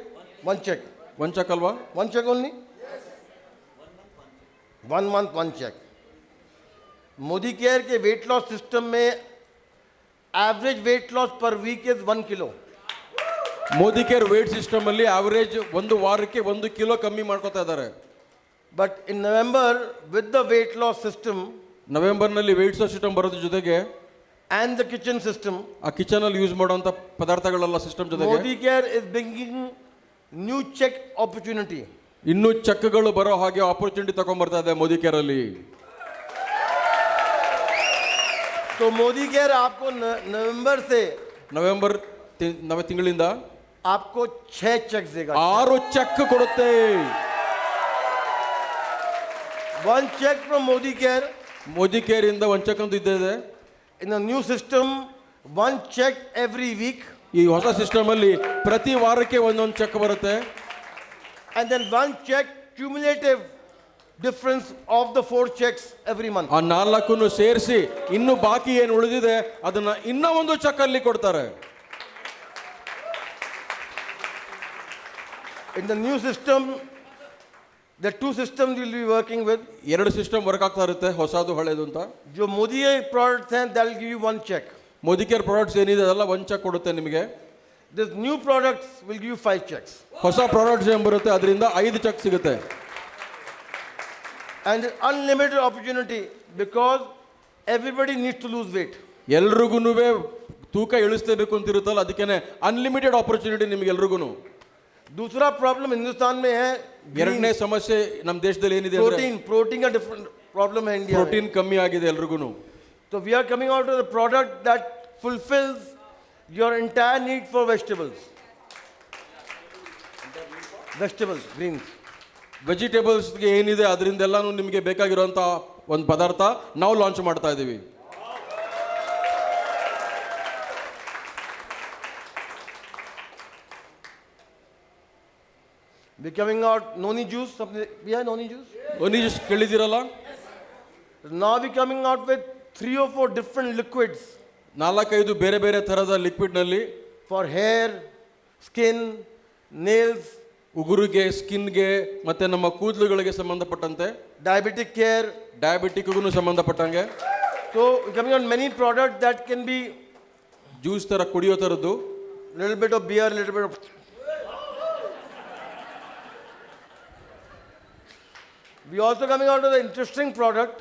One check. ಒಂದು ಚೆಕ್ ಅಲ್ವಾ? One check only? 1 month, 1 check. Modi care के वेट लॉस सिस्टम में average weight loss per week is 1 kilo. Modi care weight system ಅಲ್ಲಿ ಆವರೇಜ್ ಒಂದು ವಾರಕ್ಕೆ 1 ಕಿಲೋ ಕಮ್ಮಿ ಮಾಡ್ಕೊತಾ ಇದ್ದಾರೆ. But in November, with the weight loss system ನವೆಂಬರ್ನಲ್ಲಿ ವೇಟ್ ಸಿಸ್ಟಮ್ ಬರೋದ್ರ ಜೊತೆಗೆ and the kitchen system, ಆ ಕಿಚನ್ ಅಲ್ಲಿ ಯೂಸ್ ಮಾಡುವಂತ ಪದಾರ್ಥಗಳೆಲ್ಲ ಸಿಸ್ಟಮ್ ಜೊತೆಗೆ Modi Care is bringing new check opportunity. ಇನ್ನೂ ಚೆಕ್ಗಳು ಬರೋ ಹಾಗೆ ಆಪರ್ಚುನಿಟಿ ತಗೊಂಡ್ಬರ್ತಾ ಇದೆ ಮೋದಿ ಕೇರ್ ಅಲ್ಲಿ. तो मोदी केयर आपको नवंबर से ನವೆಂಬರ್ ತಿಂಗಳಿಂದ आपको 6 चेक देगा. 6 ಚೆಕ್ ಕೊಡುತ್ತೆ. 1 check from Modi Care. Modi care ಇಂದ ಒಂದು ಚೆಕ್ ಅಂತ ಇದೆ. In the new system, 1 check every week. ಈ ಹೊಸ ಸಿಸ್ಟಮ್ ಅಲ್ಲಿ ಪ್ರತಿ ವಾರಕ್ಕೆ ಒಂದೊಂದು ಚೆಕ್ ಬರುತ್ತೆ. And then 1 check cumulative difference of the 4 checks every month. ಆ 4 ಸೇರಿಸಿ ಇನ್ನು ಬಾಕಿ ಏನು ಉಳಿದಿದೆ ಅದನ್ನ ಇನ್ನೂ ಒಂದು ಚೆಕ್ ಅಲ್ಲಿ ಕೊಡ್ತಾರೆ. In the new system, the 2 systems we'll be working with. 2 system work ಆಗ್ತಾ ಇರುತ್ತೆ, ಹೊಸದು ಹಳೇದು ಅಂತ. जो मोदी products हैं, that will give you 1 check. Modi care products ಏನಿದೆ ಅದೆಲ್ಲ ಒಂದು ಚೆಕ್ ಕೊಡುತ್ತೆ ನಿಮಗೆ. This new products will give you 5 checks. ಹೊಸ ಪ್ರಾಡಕ್ಟ್ಸ್ ಏನು ಬರುತ್ತೆ ಅದರಿಂದ 5 ಚೆಕ್ ಸಿಗುತ್ತೆ. And unlimited opportunity, because everybody needs to lose weight. ಎಲ್ರಿಗೂ ತೂಕ ಇಳಿಸ್ಲೇಬೇಕು ಅಂತ ಇರುತ್ತಲ್ಲ, ಅದಕ್ಕೇನೆ ಅನ್ಲಿಮಿಟೆಡ್ ಆಪರ್ಚುನಿಟಿ ನಿಮ್ಗೆ ಎಲ್ರಿಗೂ. दूसरा प्रॉब्लम हिंदुस्तान में है ಎರಡನೇ ಸಮಸ್ಯೆ ನಮ್ಮ ದೇಶದಲ್ಲಿ ಏನಿದೆ ಅಂದ್ರೆ प्रोटीन का डिफरेंट प्रॉब्लम है इंडिया में. ಪ್ರೋಟೀನ್ ಕಮ್ಮಿ ಆಗಿದೆ ಎಲ್ರಿಗೂ. So we are coming out with a product that fulfills your entire need for vegetables. Vegetables, greens. ವೆಜಿಟೇಬಲ್ಸ್ಗೆ ಏನಿದೆ ಅದರಿಂದೆಲ್ಲಾನು ನಿಮಗೆ ಬೇಕಾಗಿರುವಂಥ ಒಂದು ಪದಾರ್ಥ ನಾವು ಲಾಂಚ್ ಮಾಡ್ತಾ ಇದ್ದೀವಿ. We're coming out noni juice. We have noni juice. Noni juice ಕೇಳಿದಿರಲ್ಲ, Now we're coming out with 3 or 4 different liquids 4-5 ಬೇರೆ ಬೇರೆ ಥರದ ಲಿಕ್ವಿಡ್ನಲ್ಲಿ for hair, skin, nails, ಉಗುರಿಗೆ, ಸ್ಕಿನ್ಗೆ ಮತ್ತೆ ನಮ್ಮ ಕೂದಲುಗಳಿಗೆ ಸಂಬಂಧಪಟ್ಟಂತೆ, diabetic care. ಡಯಾಬಿಟಿಕ್ಗೂ ಸಂಬಂಧಪಟ್ಟಂಗೆ. So we're coming out many products that can be juice ಥರ ಕುಡಿಯೋ ಥರದ್ದು, little bit of beer, little bit of. We also coming out with an interesting product.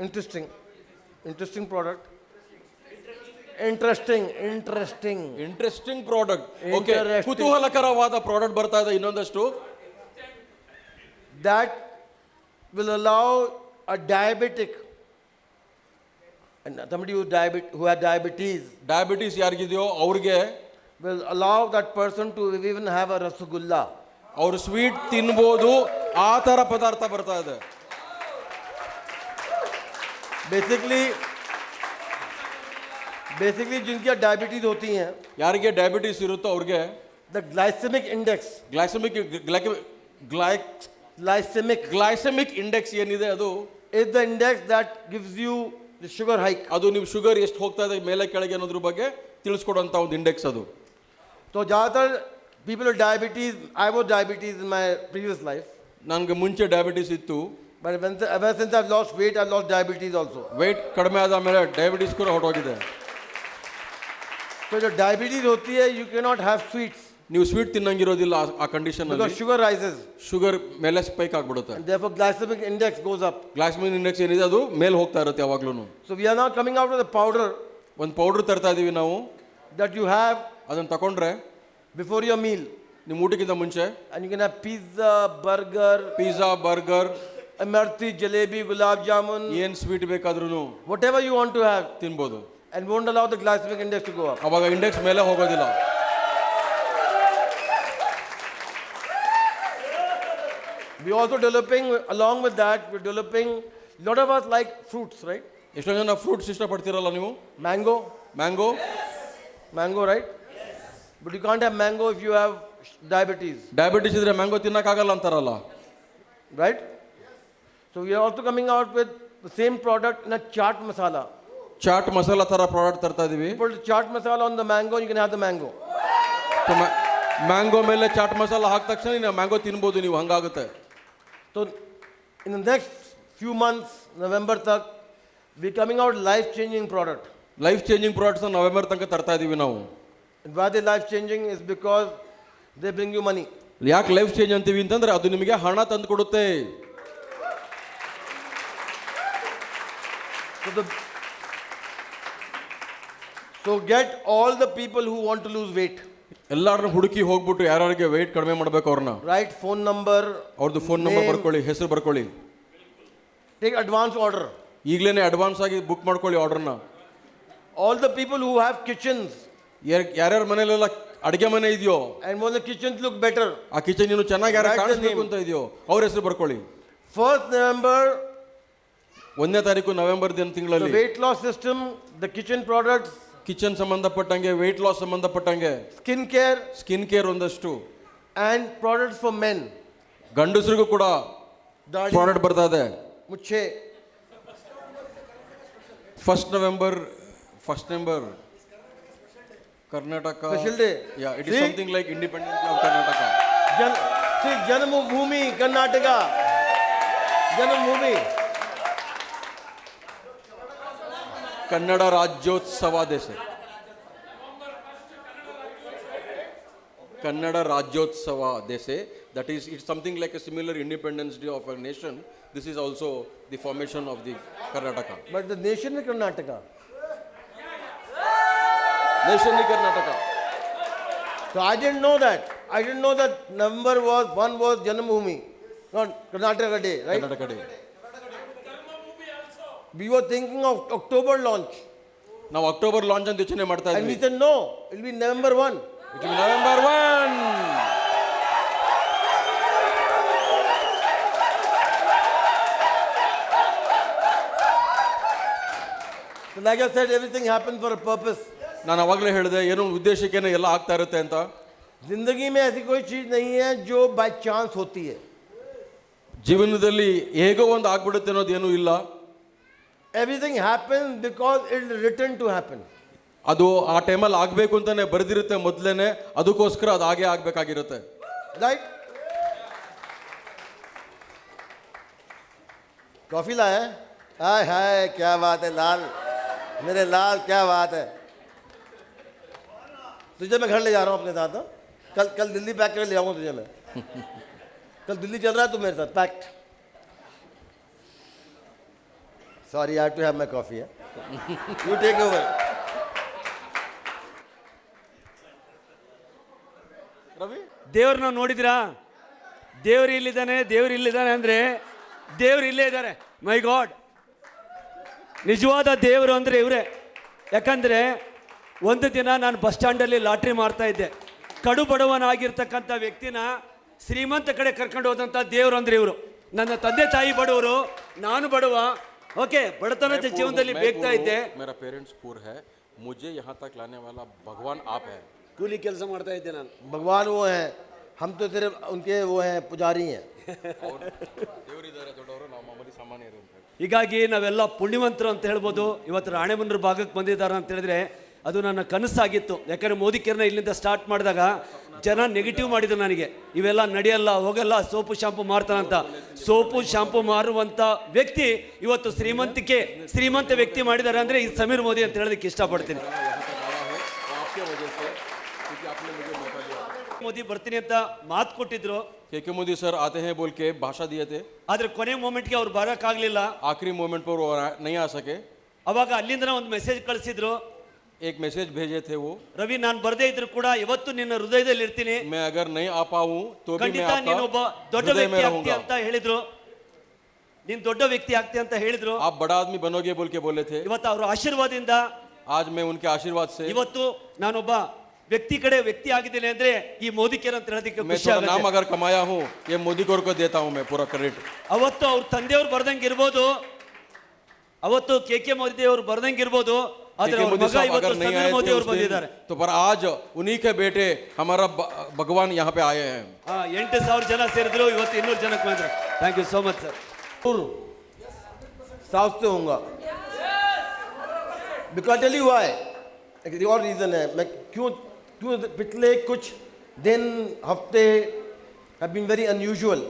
Interesting product. Interesting. Interesting product. Okay, Interesting. ಕುತೂಹಲಕರವಾದ product ಬರ್ತಾ ಇದೆ ಇನ್ನೊಂದಷ್ಟು. That will allow a diabetic and somebody who had diabetes diabetes ಯಾರಿಗಿದೆಯೋ ಅವ್ರಿಗೆ will allow that person to even have a rasgulla. ಅವ್ರು sweet ತಿನ್ಬೋದು, ಆ ಥರ ಪದಾರ್ಥ ಬರ್ತಾ ಇದೆ. बेसिकली जिनकी डायबिटीज होती हैं, ಯಾರಿಗೆ ಡಯಾಬಿಟೀಸ್ ಇರುತ್ತೋ ಅವ್ರಿಗೆ the glycemic index glycaemic index ಏನಿದೆ ಅದು is the index that gives you the sugar hike. ಅದು ನೀವು ಶುಗರ್ ಎಷ್ಟು ಹೋಗ್ತಾ ಇದೆ ಮೇಲೆ ಕೆಳಗೆ ಅನ್ನೋದ್ರ ಬಗ್ಗೆ ತಿಳಿಸ್ಕೊಡುವಂಥ ಒಂದು ಇಂಡೆಕ್ಸ್ ಅದು. तो ज़्यादातर people with diabetes, I was diabetes in my previous life, ನನಗೆ ಮುಂಚೆ ಡಯಾಬಿಟೀಸ್ ಇತ್ತು, but ever since I've lost weight, I've lost diabetes also. Weight ಕಡಿಮೆ ಆದ ಮೇಲೆ ಡಯಾಬಿಟೀಸ್ ಕೂಡ ಹೊರಟೋಗಿದೆ. So जो diabetes होती है, you cannot have sweets ನೀವು ಸ್ವೀಟ್ ತಿನ್ನಂಗಿರೋದಿಲ್ಲ ಆ ಕಂಡೀಷನ್ ಅಲ್ಲಿ. because sugar rises ಶುಗರ್ ಮೇಲೆ ಸ್ಪೈಕ್ ಆಗ್ಬಿಡುತ್ತೆ, and therefore glycemic index goes up. Glycaemic index ಏನಿದೆ ಅದು ಮೇಲೆ ಹೋಗ್ತಾ ಇರುತ್ತೆ ಯಾವಾಗ್ಲೂ. So we are now coming out with a powder ಒಂದು ಪೌಡರ್ ತರ್ತಾ ಇದೀವಿ ನಾವು, that you have ಅದನ್ನ ತಗೊಂಡ್ರೆ before your meal, ನಿಮ್ಮ ಊಟಕ್ಕಿಂತ ಮುಂಚೆ and you can have pizza, burger, pizza, burger, amarthi, jalebi, gulab jamun, ಏನ್ ಸ್ವೀಟ್ ಬೇಕಾದ್ರೂ whatever you want to have, ತಿನ್ಬೋದು. and won't allow the glycemic index to go up. ಅವಾಗ index ಮೇಲೆ ಹೋಗೋದಿಲ್ಲ. We also developing, along with that, we're developing, a lot of us like fruits, right? ಎಷ್ಟೋ ಜನ fruits ಇಷ್ಟಪಡ್ತೀರಲ್ಲ ನೀವು. Mango, mango, right? But you can't have mango if you have diabetes, diabetes ಇದ್ರೆ mango ತಿನ್ನಕ್ಕಾಗಲ್ಲ ಅಂತಾರಲ್ಲ, right? So we are also coming out with the same product in a chaat masala. Chaat masala ಥರ product ತರ್ತಾ ಇದೀವಿ. Put chaat masala on the mango, you can have the mango. Mango ಮೇಲೆ chat masala ಹಾಕಿದ ತಕ್ಷಣ ನೀವು mango ತಿನ್ಬೋದು ನೀವು, ಹಂಗಾಗುತ್ತೆ. So in the next few months, November tak, we're coming out life-changing product. Life changing products November ತನಕ ತರ್ತಾ ಇದೀವಿ ನಾವು. And why they life-changing is because they bring you money. ಯಾಕೆ ಲೈಫ್ ಚೇಂಜ್ ಅಂತೀವಿ ಅಂತಂದ್ರೆ ಅದು ನಿಮಗೆ ಹಣ ತಂದು ಕೊಡುತ್ತೆ. So get all the people who want to lose weight. ಎಲ್ಲಾರನ್ನ ಹುಡುಕಿ ಹೋಗ್ಬಿಟ್ಟು ಯಾರ್ಯಾರಿಗೆ ವೆಯ್ಟ್ ಕಡಿಮೆ ಮಾಡ್ಬೇಕು ಅವ್ರನ್ನ, Write phone number, ಅವ್ರದ್ದು ಫೋನ್ ನಂಬರ್ name, ಬರ್ಕೊಳ್ಳಿ, ಹೆಸರು ಬರ್ಕೊಳ್ಳಿ, take advance order. ಈಗಲೇ ಅಡ್ವಾನ್ಸ್ ಆಗಿ ಬುಕ್ ಮಾಡ್ಕೊಳ್ಳಿ ಆರ್ಡರ್ನ. All the people who have kitchens ಯಾರ್ಯಾರ ಮನೇಲೆಲ್ಲ ಅಡುಗೆ ಮನೆ ಇದೆಯೋ and want the kitchens look better, ಆ ಕಿಚನ್ ಇನ್ನು ಚೆನ್ನಾಗಿ ಯಾರು Write the ಕಾಣಿಸ್ಬೇಕು name. ಅಂತ ಇದೆಯೋ ಅವ್ರ ಹೆಸರು ಬರ್ಕೊಳ್ಳಿ. 1st November, 1ನೇ ತಾರೀಕು ನವೆಂಬರ್ the ತಿಂಗಳಲ್ಲಿ weight loss system, the kitchen products, kitchen ಸಂಬಂಧಪಟ್ಟಂಗೆ, ವೆಯ್ಟ್ ಲಾಸ್ ಸಂಬಂಧಪಟ್ಟಂಗೆ, skin care, ಸ್ಕಿನ್ ಕೇರ್ ಒಂದಷ್ಟು, and products for men. ಗಂಡಸರಿಗೂ ಕೂಡ Dadi, ಪ್ರಾಡಕ್ಟ್ ಬರ್ತಾ ಇದೆ. Muchhe, 1st November Karnataka, Special day. Yeah, it is See? something like independence of Karnataka. see Janambhoomi, Karnataka, Janambhoomi. Kannada Rajyotsava ದೇಸೆ, Kannada Rajyotsava ದೇಸೆ That is, it's something like a similar Independence Day of a nation. This is also the formation of the Karnataka. But the nation is Karnataka. Nation in Karnataka. So I didn't know that. I didn't know that November was 1 was Janmabhoomi, not Karnataka Day, right? Karnataka Day. We were thinking of October launch. ನಾವು October launch ಅಂತ ಯೋಚನೆ ಮಾಡ್ತಾ And we ಇದ್ವಿ. said no, it will be November 1. It will be November 1. So like I said, everything happens for a purpose. ನಾನು ಅವಾಗಲೇ ಹೇಳಿದೆ ಏನೋ ಉದ್ದೇಶಕ್ಕೇನೆ ಎಲ್ಲ ಆಗ್ತಾ ಇರುತ್ತೆ ಅಂತ. जिंदगी में ऐसी कोई चीज नहीं है जो बाय चांस होती है. ಜೀವನದಲ್ಲಿ ಹೇಗೋ ಒಂದು ಆಗ್ಬಿಡುತ್ತೆ ಅನ್ನೋದು ಏನೂ ಇಲ್ಲ. Everything happens because it is written to happen. ಅದು ಆ ಟೈಮಲ್ಲಿ ಆಗಬೇಕು ಅಂತಾನೆ ಬರೆದಿರುತ್ತೆ ಮೊದಲೇನೆ, ಅದಕ್ಕೋಸ್ಕರ ಅದು ಹಾಗೆ ಆಗಬೇಕಾಗಿರುತ್ತೆ. Right? कॉफी लाया? हाय हाय क्या बात है लाल, मेरे लाल क्या बात है. तुझे मैं घर ले जा रहा हूँ अपने साथ. हाँ? कल दिल्ली पैक करके ले जाऊँगा तुझे मैं. कल दिल्ली चल रहा है तू मेरे साथ packed. Sorry, I have to have my coffee. You take over. Ravi, ದೇವ್ರನ್ನ ನೋಡಿದ್ರಾ? ದೇವ್ರು ಇಲ್ಲಿದ್ದಾನೆ, ದೇವ್ರು ಇಲ್ಲಿದ್ದಾನೆ ಅಂದರೆ ದೇವ್ರು ಇಲ್ಲೇ ಇದ್ದಾರೆ. ಮೈ ಗಾಡ್, ನಿಜವಾದ ದೇವರು ಅಂದರೆ ಇವರೇ. ಯಾಕಂದರೆ ಒಂದು ದಿನ ನಾನು ಬಸ್ ಸ್ಟ್ಯಾಂಡಲ್ಲಿ ಲಾಟ್ರಿ ಮಾಡ್ತಾ ಇದ್ದೆ. ಕಡು ಬಡವನಾಗಿರ್ತಕ್ಕಂಥ ವ್ಯಕ್ತಿನ ಶ್ರೀಮಂತ ಕಡೆ ಕರ್ಕೊಂಡು ಹೋದಂಥ ದೇವರು ಅಂದರೆ ಇವರು. ನನ್ನ ತಂದೆ ತಾಯಿ ಬಡವರು, ನಾನು ಬಡವ. ಓಕೆ, ಬಡತನದ ಜೀವನದಲ್ಲಿ ಬೇಗ್ತಾ ಇದ್ದೆ. मेरा पेरेंट्स पूर है, मुझे यहाँ तक लाने वाला भगवान आप है. ಕೂಲಿ ಕೆಲಸ ಮಾಡ್ತಾ ಇದ್ದೆ ನಾನು. भगवान वो हैं, हम तो सिर्फ उनके वो हैं, पुजारी हैं. ದೇವರಿದ್ದಾರೆ ದೊಡ್ಡವರು, ನಾವು ಮಾಮೂಲಿ ಸಾಮಾನ್ಯರು ಅಂತ. ಹೀಗಾಗಿ ನಾವೆಲ್ಲ ಪುಣ್ಯವಂತರು ಅಂತ ಹೇಳ್ಬೋದು. ಇವತ್ತು ರಾಣೆಬೆನ್ನೂರು ಭಾಗಕ್ಕೆ ಬಂದಿದ್ದಾರೆ ಅಂತ ಹೇಳಿದ್ರೆ ಅದು ನನ್ನ ಕನಸಾಗಿತ್ತು. ಯಾಕಂದರೆ ಮೋದಿ ಕೇರ್ನ ಇಲ್ಲಿಂದ ಸ್ಟಾರ್ಟ್ ಮಾಡಿದಾಗ ಜನ ನೆಗೆಟಿವ್ ಮಾಡಿದ್ರು ನನಗೆ, ಇವೆಲ್ಲ ನಡೆಯಲ್ಲ, ಹೋಗಲ್ಲ, ಸೋಪು ಶಾಂಪು ಮಾರ್ತಾನಂತ. ಸೋಪು ಶಾಂಪು ಮಾರುವಂಥ ವ್ಯಕ್ತಿ ಇವತ್ತು ಶ್ರೀಮಂತ ವ್ಯಕ್ತಿ ಮಾಡಿದ್ದಾರೆ ಅಂದರೆ ಇದು ಸಮೀರ್ ಮೋದಿ ಅಂತ ಹೇಳೋದಕ್ಕೆ ಇಷ್ಟಪಡ್ತೀನಿ. ಮೋದಿ ಬರ್ತೀನಿ ಅಂತ ಮಾತು ಕೊಟ್ಟಿದ್ರು. के मोदी सर आते हैं बोल के भाषा दिए थे, ಆದರೆ ಕೊನೆ ಮೂಮೆಂಟ್ಗೆ ಅವ್ರು ಬರೋಕ್ಕಾಗಲಿಲ್ಲ. आखिरी मोमेंट पर वो नहीं आ सके. ಅವಾಗ ಅಲ್ಲಿಂದ ಒಂದು ಮೆಸೇಜ್ ಕಳಿಸಿದ್ರು. एक मैसेज भेजे थे वो, ರವಿ, ನಾನು ಬರದೇ ಇದ್ರು ಕೂಡ ಇವತ್ತು ನಿನ್ನ ಹೃದಯದಲ್ಲಿ ಇರ್ತೀನಿ. मैं अगर नहीं आ पाऊं तो भी मैं ಖಂಡಿತ ನೀನು ಒಬ್ಬ आपका ದೊಡ್ಡ हृदय में ವ್ಯಕ್ತಿ ಆಗ್ತೀಯ रहूंगा. ಅಂತ ಹೇಳಿದ್ರು. ನೀನು ದೊಡ್ಡ ವ್ಯಕ್ತಿ ಆಗ್ತೀಯ ಅಂತ ಹೇಳಿದ್ರು. आप बड़ा आदमी बनोगे बोल के बोले थे. ಇವತ್ತು ಅವರ ಆಶೀರ್ವಾದದಿಂದ आज मैं उनके आशीर्वाद से ಇವತ್ತು ನಾನೊಬ್ಬ ವ್ಯಕ್ತಿ ಆಗಿದ್ದೇನೆ ಅಂದ್ರೆ ಈ ಮೋದಿ ಕೇರ್ ಅಂತ ಹೇಳೋದಕ್ಕೆ मैं ಖುಷಿ थोड़ा नाम ಆಗುತ್ತೆ. अगर कमाया हूँ, ये मोदी कोर को देता हूँ मैं पूरा क्रेडिट. ಅವತ್ತು ಅವ್ರ ತಂದೆಯವ್ರು ಬರ್ದಂಗೆ ಇರ್ಬೋದು, ಅವತ್ತು ಕೆ ಮೋದಿ ಅವರು ಬರ್ದಂಗೆ ಇರ್ಬೋದು, ಆದ್ರೆ ಅವ್ರ मोदी ಮಗ साहब ಇವತ್ತು अगर नहीं ಸಮೀರ್ आए ಮೋದಿ थे ಅವರು उस दिन, ಬಂದಿದ್ದಾರೆ. तो पर आज उन्हीं के बेटे हमारा भगवान यहाँ पे आए हैं. 8,000 ಜನ ಸೇರಿದ್ರು, ಇವತ್ತು 200 ಜನಕ್ಕೆ ಬಂದ್ರು. Thank you so much sir. South से होऊंगा. बिकॉज टेल यू व्हाई, एक और रीजन है. मैं क्यों पिछले कुछ दिन हफ्ते हैव बीन वेरी अनयूजुअल.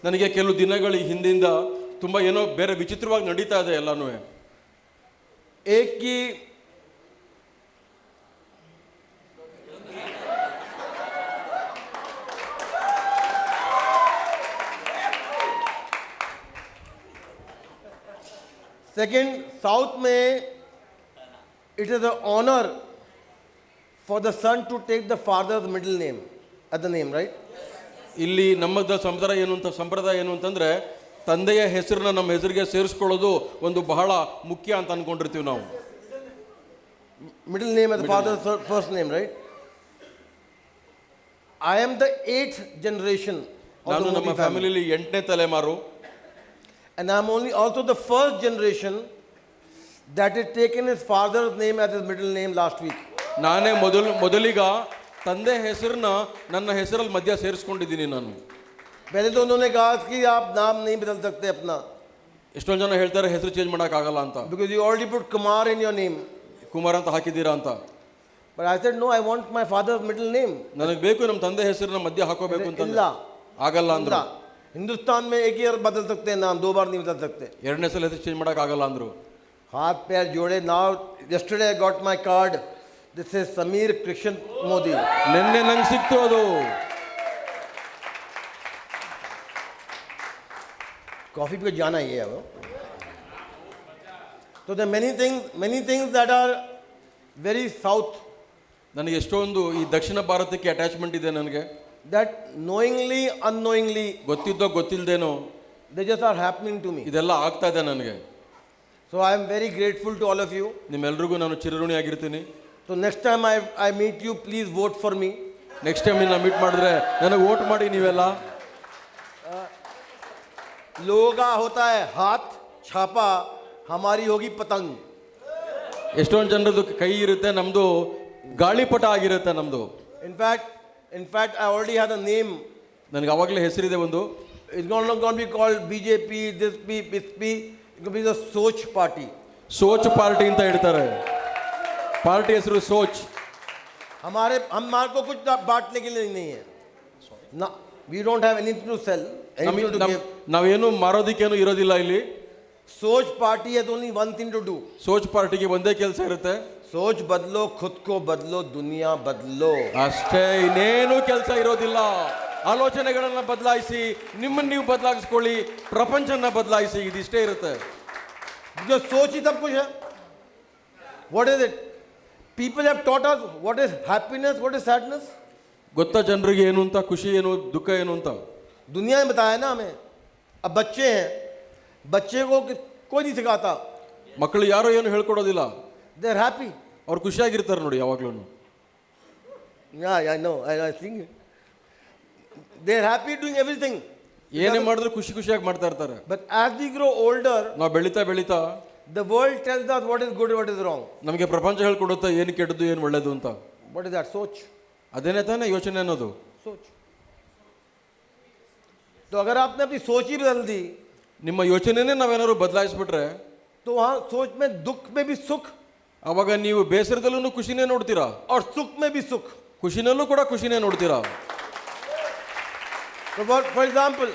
ನನಗೆ ಕೆಲವು ದಿನಗಳ ಹಿಂದಿಂದ ತುಂಬ ಏನೋ ಬೇರೆ ವಿಚಿತ್ರವಾಗಿ ನಡೀತಾ ಇದೆ ಎಲ್ಲನೂ. एक की सेकंड, साउथ में it is an honor for the son to take the father's middle name at the name, right? ಇಲ್ಲಿ ನಮ್ಮದ ಸಂಪ್ರದಾಯ ಏನು ಅಂತಂದ್ರೆ ತಂದೆಯ ಹೆಸರನ್ನ ನಮ್ಮ ಹೆಸರಿಗೆ ಸೇರಿಸ್ಕೊಳ್ಳೋದು ಒಂದು ಬಹಳ ಮುಖ್ಯ ಅಂತ ಅನ್ಕೊಂಡಿರ್ತೀವಿ ನಾವು. Middle name as the father's first name, right? I am the 8th generation of ನಾನು the ನಮ್ಮ Modi family. ಫ್ಯಾಮಿಲಿಲಿ 8ನೇ ತಲೆಮಾರು. And I am also the first generation that had taken his father's name as his middle name last week. ನಾನೇ ಮೊದಲಿಗ ತಂದೆ ಹೆಸರನ್ನ ನನ್ನ ಹೆಸರಲ್ಲಿ ಮಧ್ಯ ಸೇರಿಸ್ಕೊಂಡಿದ್ದೀನಿ ನಾನು. पहले तो उन्होंने कहा कि आप नाम नहीं बदल सकते अपना, ಎಷ್ಟೊಂದು ಜನ ಹೇಳ್ತಾರೆ ಹೆಸರು ಚೇಂಜ್ ಮಾಡೋಕ್ಕಾಗಲ್ಲ ಅಂತ, because you already put Kumar in your name. Kumar ಅಂತ ಹಾಕಿದ್ದೀರಾ ಅಂತ. But I said no, I want my father's middle name. ನನಗೆ ಬೇಕು ನಮ್ಮ ತಂದೆ ಹೆಸರನ್ನ ಮಧ್ಯ ಹಾಕೋಬೇಕು ಅಂತ. ಇಲ್ಲ, ಆಗಲ್ಲ ಅಂದ್ರು. हिंदुस्तान में एक ही बार बदल सकते हैं नाम, 2 बार नहीं बदल सकते. ಎರಡನೇ ಸಲ ಹೆಸರು ಚೇಂಜ್ ಮಾಡೋಕ್ಕಾಗಲ್ಲ ಅಂದ್ರು. हाथ पैर जोड़े. Now yesterday I got my card. This is Sameer Krishan Modi. ನಿನ್ನೆ ನಂಗೆ ಸಿಕ್ತು ಅದು. कॉफ़ी पे जाना ही है वो. So there are many things that are very south, ನನಗೆ ಎಷ್ಟೊಂದು ಈ ದಕ್ಷಿಣ ಭಾರತಕ್ಕೆ ಅಟ್ಯಾಚ್ಮೆಂಟ್ ಇದೆ ನನಗೆ. that knowingly, unknowingly, ಗೊತ್ತಿದ್ದೋ ಗೊತ್ತಿಲ್ಲದೇನೋ they just are happening to me. ಇದೆಲ್ಲ ಆಗ್ತಾ ಇದೆ ನನಗೆ. So I am very grateful to all of you. ನಿಮ್ಮೆಲ್ರಿಗೂ ನಾನು ಚಿರಋಣಿಯಾಗಿರ್ತೀನಿ. So next time I meet you, please vote for me. Next time ನಾನು meet ಮಾಡಿದ್ರೆ ನನಗೆ vote ಮಾಡಿ ನೀವೆಲ್ಲ. लोगों का होता है हाथ छापा, हमारी होगी पतंग. ಎಷ್ಟೊಂದು ಜನರದ್ದು ಕೈ ಇರುತ್ತೆ, ನಮ್ಮದು ಗಾಳಿಪಟ ಆಗಿರುತ್ತೆ ನಮ್ಮದು. In fact, I already have a name. ನನಗೆ ಆವಾಗಲೇ ಹೆಸರಿದೆ ಒಂದು. It's not going to be called BJP, this be, it could be the Soch party. Soch party ಅಂತ ಹೇಳ್ತಾರೆ. ಪಾರ್ಟಿ ಹೆಸರು ಸೋಚ್. हमारे को कुछ बांटने के लिए नहीं है ना. We don't have anything to sell, anything to give. ನಾವೇನು ಮಾರೋದಕ್ಕೇನು ಇರೋದಿಲ್ಲ ಇಲ್ಲಿ. सोच party has only one thing to do. Soch ಪಾರ್ಟಿಗೆ ಒಂದೇ ಕೆಲಸ ಇರುತ್ತೆ. सोच बदलो, खुद को बदलो, दुनिया बदलो. ಅಷ್ಟೇ, ಇನ್ನೇನು ಕೆಲಸ ಇರೋದಿಲ್ಲ. ಆಲೋಚನೆಗಳನ್ನ ಬದಲಾಯಿಸಿ, ನಿಮ್ಮನ್ನು ನೀವು ಬದಲಾಯಿಸ್ಕೊಳ್ಳಿ, ಪ್ರಪಂಚನ ಬದಲಾಯಿಸಿ, ಇದಿಷ್ಟೇ ಇರುತ್ತೆ. Because सोच ही सब कुछ है. What is it? People have taught us what is happiness, what is sadness. ಗೊತ್ತಾ ಜನರಿಗೆ ಏನು ಅಂತ, ಖುಷಿ ಏನು, ದುಃಖ ಏನು ಅಂತ? दुनिया ने बताया ना हमें. अब बच्चे हैं, बच्चे को कोई नहीं सिखाता. ಮಕ್ಕಳು ಯಾರೋ ಏನು ಹೇಳ್ಕೊಡೋದಿಲ್ಲ. They are happy. ಅವ್ರು ಖುಷಿಯಾಗಿರ್ತಾರೆ ನೋಡಿ ಯಾವಾಗ್ಲೂ. Yeah, I know. I think they are happy doing everything. ಏನೇ ಮಾಡಿದ್ರು ಖುಷಿಯಾಗಿ ಮಾಡ್ತಾ ಇರ್ತಾರೆ. But as we grow older, ನಾವು ಬೆಳೀತಾ the world tells us what is good and what is wrong. ನಮಗೆ ಪ್ರಪಂಚ ಹೇಳ್ಕೊಡುತ್ತೆ ಏನು ಕೆಟ್ಟದ್ದು ಏನು ಒಳ್ಳೇದು ಅಂತ. What is that? Soch. ಅದೇನೇ ತಾನೇ ಯೋಚನೆ ಅನ್ನೋದು. सोच. तो अगर आपने अपनी सोच ही बदल दी, ನಿಮ್ಮ ಯೋಚನೆನೇ ನಾವೇನಾದ್ರು ಬದಲಾಯಿಸ್ಬಿಟ್ರೆ, तो वहाँ सोच में दुख में भी सुख ಅವಾಗ ನೀವು ಬೇಸರದಲ್ಲೂ ಖುಷಿನೇ ನೋಡ್ತೀರಾ, और सुख में भी सुख. ಖುಷಿನಲ್ಲೂ ಕೂಡ ಖುಷಿನೇ ನೋಡ್ತೀರಾ. So for example,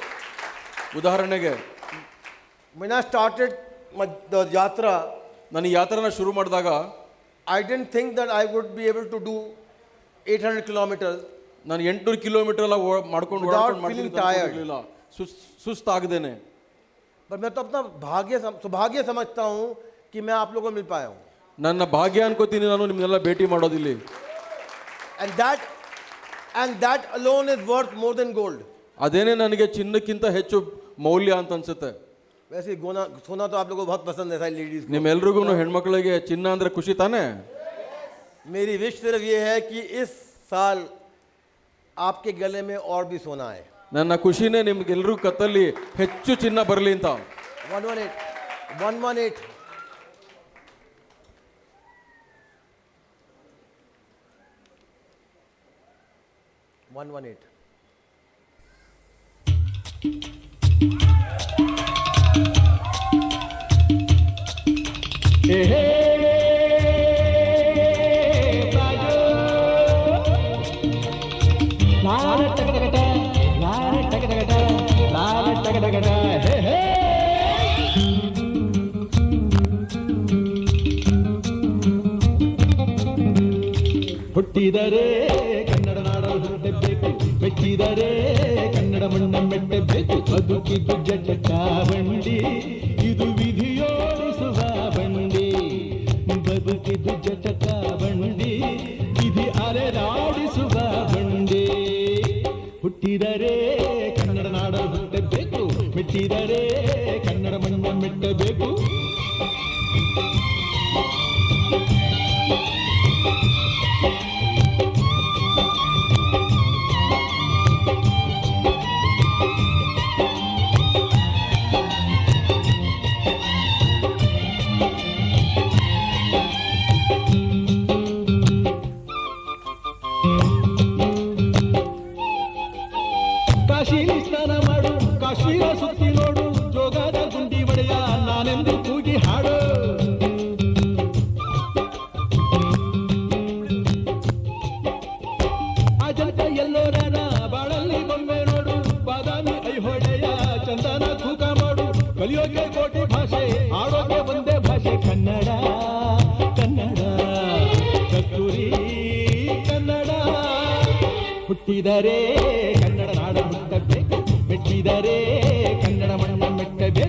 ಉದಾಹರಣೆಗೆ when I started the yatra, ನಾನು ಈ ಯಾತ್ರೆನ ಶುರು ಮಾಡಿದಾಗ I didn't think that I would be able to do 800 kilometers ನಾನು 800 ಕಿಲೋಮೀಟರ್ ಎಲ್ಲ ಮಾಡ್ಕೊಂಡು Without feeling tired. ಸುಸ್ತಾಗದೇನೆ. पर मैं तो अपना सौभाग्य समझता हूँ कि मैं आप लोगों को मिल पाया हूँ. ನನ್ನ ಭಾಗ್ಯ ಅನ್ಕೋತೀನಿ ನಾನು ನಿಮ್ಮನ್ನೆಲ್ಲ ಭೇಟಿ ಮಾಡೋದಿಲ್ಲಿ. And that alone is worth more than gold. ಅದೇನೇ ನನಗೆ ಚಿನ್ನಕ್ಕಿಂತ ಹೆಚ್ಚು ಮೌಲ್ಯ ಅಂತ ಅನ್ಸುತ್ತೆ. वैसे सोना तो आप लोगों को बहुत पसंद है सारी लेडीज को. ನಿಮ್ಮೆಲ್ರಿಗೂ ಹೆಣ್ಮಕ್ಳಿಗೆ ಚಿನ್ನ ಅಂದ್ರೆ ಖುಷಿ ತಾನೇ. मेरी विश सिर्फ ये है कि इस साल आपके गले में और भी सोना है. ನನ್ನ ಖುಷಿನೇ ನಿಮ್ಗೆಲ್ರಿಗೂ ಕತ್ತಲ್ಲಿ ಹೆಚ್ಚು ಚಿನ್ನ ಬರಲಿ ಅಂತ. 118 118. ಹುಟ್ಟಿದರೆ ಕನ್ನಡ ನಾಡಲು ಹುಟ್ಟಬೇಕು, ಮೆಚ್ಚಿದರೆ ಕನ್ನಡ ಮಣ್ಣ ಮೆಟ್ಟಬೇಕು. ಬದುಕಿದು ಜಟಕ ಬಂಡಿ, ಇದು ವಿಧಿಯೋಡಿಸುವ ಬಂಡಿ. ಬದುಕಿದು ಜಟಕ ಬಂಡಿ, ವಿಧಿ ಅಲೆದಾಡಿಸುವ ಬಂಡಿ. ಹುಟ್ಟಿದರೆ ಕನ್ನಡ ನಾಡಲು ಹುಟ್ಟಬೇಕು, ಮೆಚ್ಚಿದರೆ ಕನ್ನಡ ಮಣ್ಣ ಮೆಟ್ಟಬೇಕು. ಕಾಶಿಲಿ ಸ್ನಾನ ಮಾಡು, ಕಾಶ್ಮೀರ ಸುತ್ತಿ ನೋಡು, ಜೋಗದ ಗುಂಡಿ ಒಡೆಯ ನಾನೆಂದು ಕೂಗಿ ಹಾಡು. ಅಜಂತ ಎಲ್ಲೋರನ ಬಾಳಲ್ಲಿ ಬೊಮ್ಮೆ ನೋಡು, ಬಾದಾಮಿ ಐಹೊಳೆಯ ಚಂದನ ತೂಕ ಮಾಡು. ಕಲಿಯೋಕೆ ಕೋಟಿ ಭಾಷೆ, ಆಡೋಕೆ ಒಂದೇ ಭಾಷೆ ಕನ್ನಡ. ಕನ್ನಡ ಕಸ್ತೂರಿ ಕನ್ನಡ. ಹುಟ್ಟಿದರೆ ಕನ್ನಡ ನಾಡ ಹುಟ್ಟಬೇಕು, ಮೆಚ್ಚಿದರೆ ಕನ್ನಡ ಮಣ್ಣ ಮೆಟ್ಟಬೇಕು.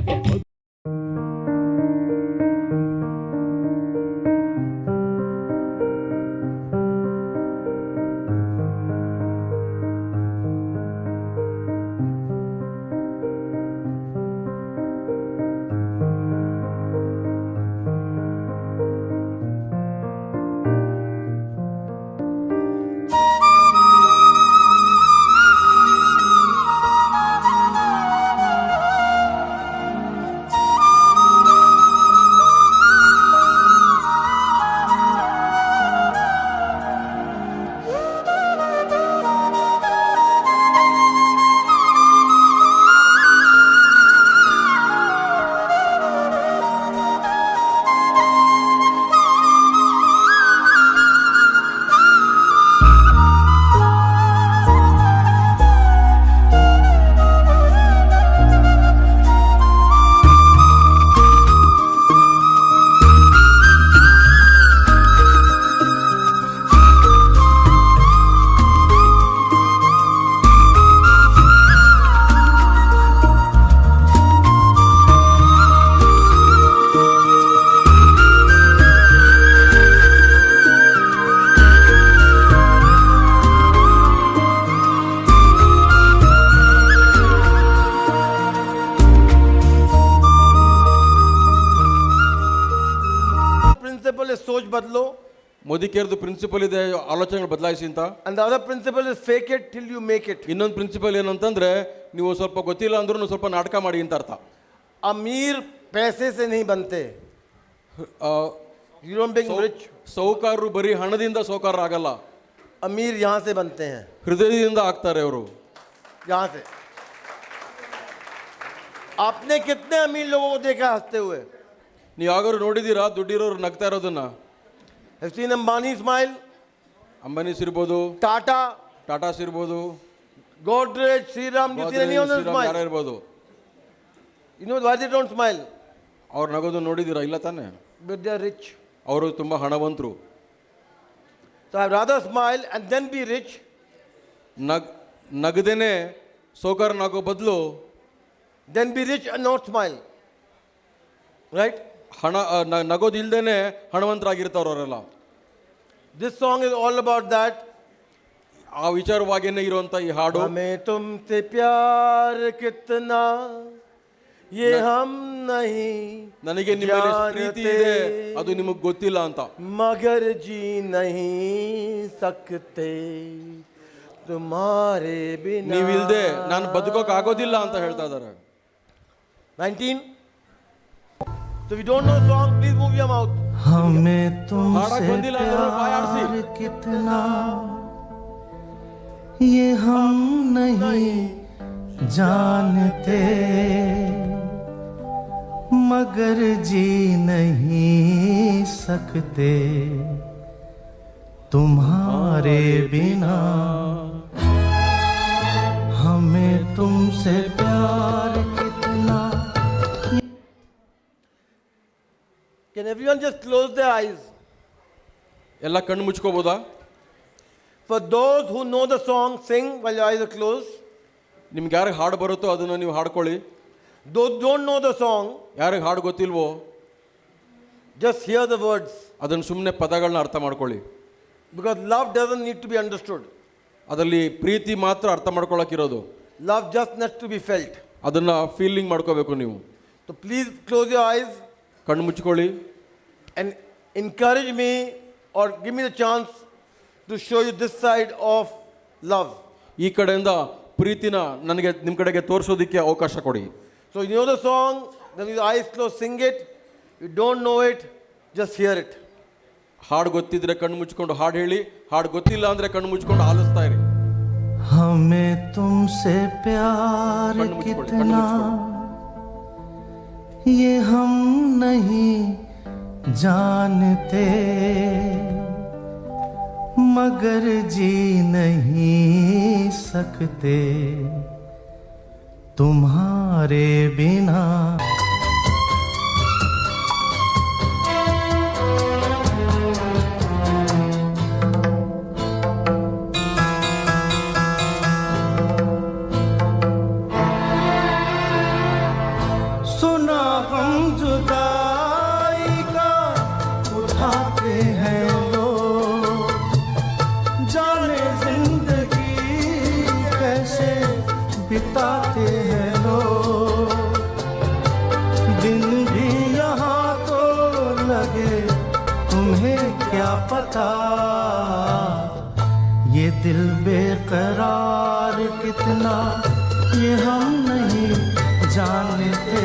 ಮೋದಿ ಕೇರ್ದು ಪ್ರಿನ್ಸಿಪಲ್ ಇದೆ ಆಲೋಚನೆಗಳು ಬದಲಾಯಿಸಿ ಅಂತ. And the other principle is fake it till you make it. ಇನ್ನೊಂದು ಪ್ರಿನ್ಸಿಪಲ್ ಏನಂತಂದ್ರೆ ನೀವು ಸ್ವಲ್ಪ ಗೊತ್ತಿಲ್ಲ ಅಂದ್ರೂ ಸ್ವಲ್ಪ ನಾಟಕ ಮಾಡಿ ಅಂತ ಅರ್ಥ. अमीर पैसे से नहीं बनते. You don't become rich. ಸೌಕಾರರು ಬರೀ ಹಣದಿಂದ ಸೌಕಾರ ಆಗಲ್ಲ. अमीर यहाँ से बनते हैं. ಹೃದಯದಿಂದ ಆಗ್ತಾರೆ ಅವರು. यहाँ से. आपने कितने अमीर लोगों को देखा हंसते हुए? ನೀವು ಯಾವಾಗಾದ್ರು ನೋಡಿದ್ದೀರಾ ದುಡ್ಡಿರೋರು ನಗ್ತಾ ಇರೋದನ್ನ? Have seen Ambani smile? Ambanis ಇರ್ಬೋದು, ಟಾಟಾಸ್ ಇರ್ಬೋದು, Godrej, Sriram, you see any of them ಯಾರು smile? ಇರ್ಬೋದು. You know why they don't smile? ಅವ್ರು ನಗೋದು ನೋಡಿದ್ದೀರಾ? ಇಲ್ಲ ತಾನೆ. But they are rich. ಅವರು ತುಂಬಾ ಹಣವಂತರು. So I'd rather smile and then be rich. ನಗದೇನೆ ಸೌಕರ್ಯನಾಗೋ ಬದಲು Then be rich and not smile. Right? ಹಣ ನಗೋದಿಲ್ದೇನೆ ಹಣವಂತರಾಗಿರ್ತಾರ ಅವರೆಲ್ಲ. This song is all about that. ಆ ವಿಚಾರವಾಗಿಯೇ ಇರುವಂತ ಈ ಹಾಡು. हमें तुमसे प्यार कितना ये हम नहीं ನನಗೆ ನಿಮ್ಮ ಮೇಲೆ ಪ್ರೀತಿ ಇದೆ ಅದು ನಿಮಗೆ ಗೊತ್ತಿಲ್ಲ ಅಂತ. मगर जी नहीं सकते तुम्हारे बिना. ನೀವಿಲ್ದೆ ನಾನು ಬದುಕೋಕ್ ಆಗೋದಿಲ್ಲ ಅಂತ ಹೇಳ್ತಾ ಇದ್ದಾರೆ. 19. So we don't know the song, please move your mouth. हमें ಹಾಡಕ್ तुमसे ಬಂದಿಲ್ಲ ಅಂದ್ರೆ ಬಾಯ್ ಆಡ್ಸಿ. प्यार कितना ये हम नहीं जानते मगर जी नहीं सकते तुम्हारे बिना. हमें तुमसे प्यार कितना. Can everyone just close their eyes? ಎಲ್ಲ ಕಣ್ಣು ಮುಚ್ಕೋಬೋದಾ? For those who know the song, sing while your eyes are closed. ನಿಮ್ಗೆ ಯಾರಿಗೆ ಹಾಡು ಬರುತ್ತೋ ಅದನ್ನ ನೀವು ಹಾಡ್ಕೊಳ್ಳಿ. Those who don't know the song, ಯಾರಿಗೆ ಹಾಡು ಗೊತ್ತಿಲ್ವೋ just hear the words. ಅದನ್ನ ಸುಮ್ಮನೆ ಪದಗಳನ್ನ ಅರ್ಥ ಮಾಡ್ಕೊಳ್ಳಿ. Because love doesn't need to be understood. ಅದರಲ್ಲಿ ಪ್ರೀತಿ ಮಾತ್ರ ಅರ್ಥ ಮಾಡ್ಕೊಳಕ್ಕಿರೋದು. Love just needs to be felt. ಅದನ್ನ ಫೀಲಿಂಗ್ ಮಾಡ್ಕೋಬೇಕು ನೀವು. So please close your eyes ಕಣ್ಣು ಮುಚ್ಕೊಳ್ಳಿ. and encourage me or give me the chance to show you this side of love. ಈ ಕಡೆಯಿಂದ ಪ್ರೀತಿನ ನನಗೆ ನಿಮ್ಮ ಕಡೆಗೆ ತೋರಿಸೋದಕ್ಕೆ ಅವಕಾಶ ಕೊಡಿ. So you know the song, then with your eyes closed, sing it. You don't know it, just hear it. ಹಾಡು ಗೊತ್ತಿದ್ರೆ ಕಣ್ಣು ಮುಚ್ಕೊಂಡು ಹಾಡು ಹೇಳಿ, ಹಾಡು ಗೊತ್ತಿಲ್ಲ ಅಂದ್ರೆ ಕಣ್ಣು ಮುಚ್ಕೊಂಡು ಆಲಿಸ್ತಾ ಇರಿ. हमें तुमसे प्यार कण्ण मुझकोड़ी, कितना ये हम नहीं जानते मगर जी नहीं सकते तुम्हारे बिना. सुना हम जुदाई का उठाते हैं लोग जाने जिंदगी कैसे बिताते हैं लोग. दिन भी यहाँ तो लगे तुम्हें क्या पता ये दिल बेकरार कितना ये हम नहीं जानते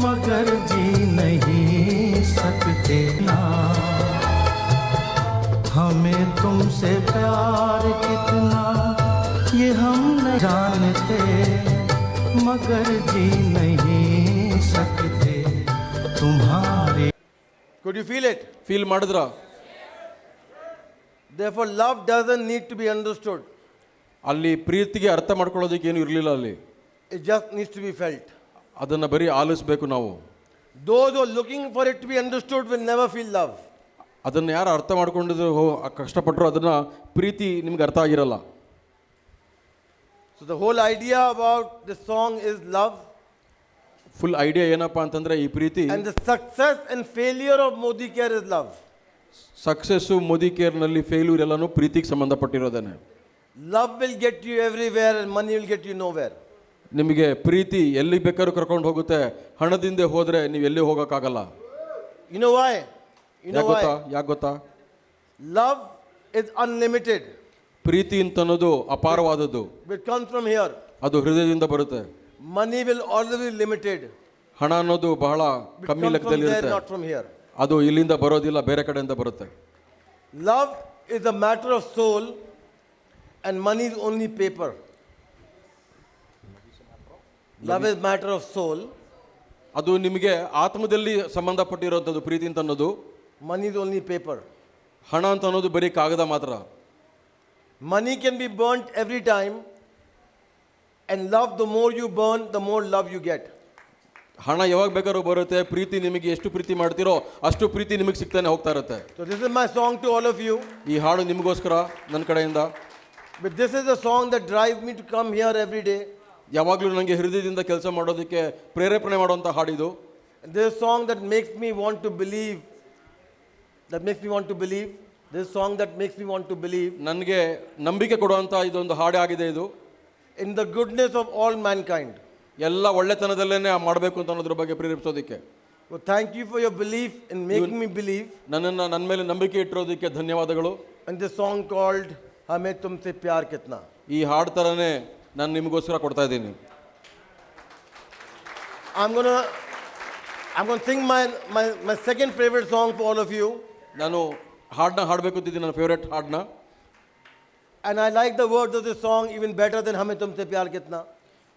मगर जी नहीं सकते ना. हमें तुमसे प्यार कितना ये हम नहीं जानते मगर जी नहीं सकते तुम्हारे. Could you feel it? Feel ಮಾಡಿದ್ರ? Therefore, love doesn't need to be understood. ಅಲ್ಲಿ ಪ್ರೀತಿಗೆ ಅರ್ಥ ಮಾಡ್ಕೊಳ್ಳೋದಕ್ಕೆ ಏನು ಇರಲಿಲ್ಲ ಅಲ್ಲಿ. It just needs to be felt. ಅದನ್ನ ಬರೀ ಆಲಿಸ್ಬೇಕು ನಾವು. Those who are looking for it to be understood will never feel love. ಅದನ್ನ ಯಾರು ಅರ್ಥ ಮಾಡ್ಕೊಂಡಿದ್ರು ಕಷ್ಟಪಟ್ಟರು ಅದನ್ನ ಪ್ರೀತಿ ನಿಮ್ಗೆ ಅರ್ಥ ಆಗಿರಲ್ಲ. So the whole idea about this song is love. Full idea ಏನಪ್ಪಾ ಅಂತಂದ್ರೆ ಈ ಪ್ರೀತಿ. And the success and failure of Modi Care is love. Success Modi ಕೇರ್ನಲ್ಲಿ ಫೇಲ್ಯೂರ್ ಎಲ್ಲಾನು ಪ್ರೀತಿಗೆ ಸಂಬಂಧಪಟ್ಟಿರೋದೇನೆ. Love will get you everywhere and money will get you nowhere. ನಿಮಗೆ ಪ್ರೀತಿ ಎಲ್ಲಿ ಬೇಕಾದ್ರೂ ಕರ್ಕೊಂಡು ಹೋಗುತ್ತೆ, ಹಣದಿಂದ ಹೋದ್ರೆ ನೀವು ಎಲ್ಲಿ ಹೋಗೋಕ್ಕಾಗಲ್ಲ. You know why? You know why? ಯಾಕೆ ಗೊತ್ತಾ? Love is unlimited. ಪ್ರೀತಿ ಅಂತ ಅನ್ನೋದು ಅಪಾರವಾದದ್ದು. It comes from here. ಅದು ಹೃದಯದಿಂದ ಬರುತ್ತೆ. Money will always be limited. ಹಣ ಅನ್ನೋದು ಬಹಳ It ಕಮ್ಮಿ comes from ಲೆಕ್ಕದಲ್ಲಿ there, ಇರುತ್ತೆ. not from here. ಅದು ಇಲ್ಲಿಂದ ಬರೋದಿಲ್ಲ, ಬೇರೆ ಕಡೆಯಿಂದ ಬರುತ್ತೆ. Love is a matter of soul, and money is only paper. Love is matter of soul. ಅದು ನಿಮಗೆ ಆತ್ಮದಲ್ಲಿ ಸಂಬಂಧಪಟ್ಟಿರುವಂಥದ್ದು ಪ್ರೀತಿ ಅಂತ ಅನ್ನೋದು. Money is only paper. ಹಣ ಅಂತ ಅನ್ನೋದು ಬರೀ ಕಾಗದ ಮಾತ್ರ. Money can be burnt every time, and love, the more you burn, the more love you get. ಹಣ ಯಾವಾಗ ಬೇಕಾದ್ರೂ ಬರುತ್ತೆ. ಪ್ರೀತಿ ನಿಮಗೆ ಎಷ್ಟು ಪ್ರೀತಿ ಮಾಡ್ತೀರೋ ಅಷ್ಟು ಪ್ರೀತಿ ನಿಮಗೆ ಸಿಗ್ತಾನೆ ಹೋಗ್ತಾ ಇರುತ್ತೆ. So this is my song to all of you. ಈ ಹಾಡು ನಿಮಗೋಸ್ಕರ ನನ್ನ ಕಡೆಯಿಂದ. But this is a song that drives me to come here every day. ಯಾವಾಗಲೂ ನನಗೆ ಹೃದಯದಿಂದ ಕೆಲಸ ಮಾಡೋದಕ್ಕೆ ಪ್ರೇರೇಪಣೆ ಮಾಡುವಂಥ ಹಾಡಿದು. And this is a song that makes me want to believe. That makes me want to believe. This is a song that makes me want to believe. ನನಗೆ ನಂಬಿಕೆ ಕೊಡುವಂಥ ಇದೊಂದು ಹಾಡು ಆಗಿದೆ ಇದು. In the goodness of all mankind. ಎಲ್ಲ ಒಳ್ಳೆತನದಲ್ಲೇ ಮಾಡಬೇಕು ಅಂತ ಅನ್ನೋದ್ರ ಬಗ್ಗೆ ಪ್ರೇರೇಪಿಸೋದಕ್ಕೆ. Well, thank you for your belief in making me believe. ನನ್ನ ಮೇಲೆ ನಂಬಿಕೆ ಇಟ್ಟಿರೋದಕ್ಕೆ ಧನ್ಯವಾದಗಳು. And this song called ಹಮೇ ತುಮ್ಸೆ ಪ್ಯಾರ್ ಕಿತ್ನಾ. ಈ ಹಾಡು ಥರನೇ ನಾನು ನಿಮಗೋಸ್ಕರ ಕೊಡ್ತಾ ಇದ್ದೀನಿ. I'm going to sing my second favorite song for all of you. ನಾನು ಹಾಡನ್ನ ಹಾಡಬೇಕು ಅಂತಿದ್ದೀನಿ, ನನ್ನ ಫೇವ್ರೆಟ್ ಹಾಡನ್ನ. And I like the words of this song even better than ಹಮೇ ತುಮ್ಸೆ ಪ್ಯಾರ್ ಕಿತ್ನಾ.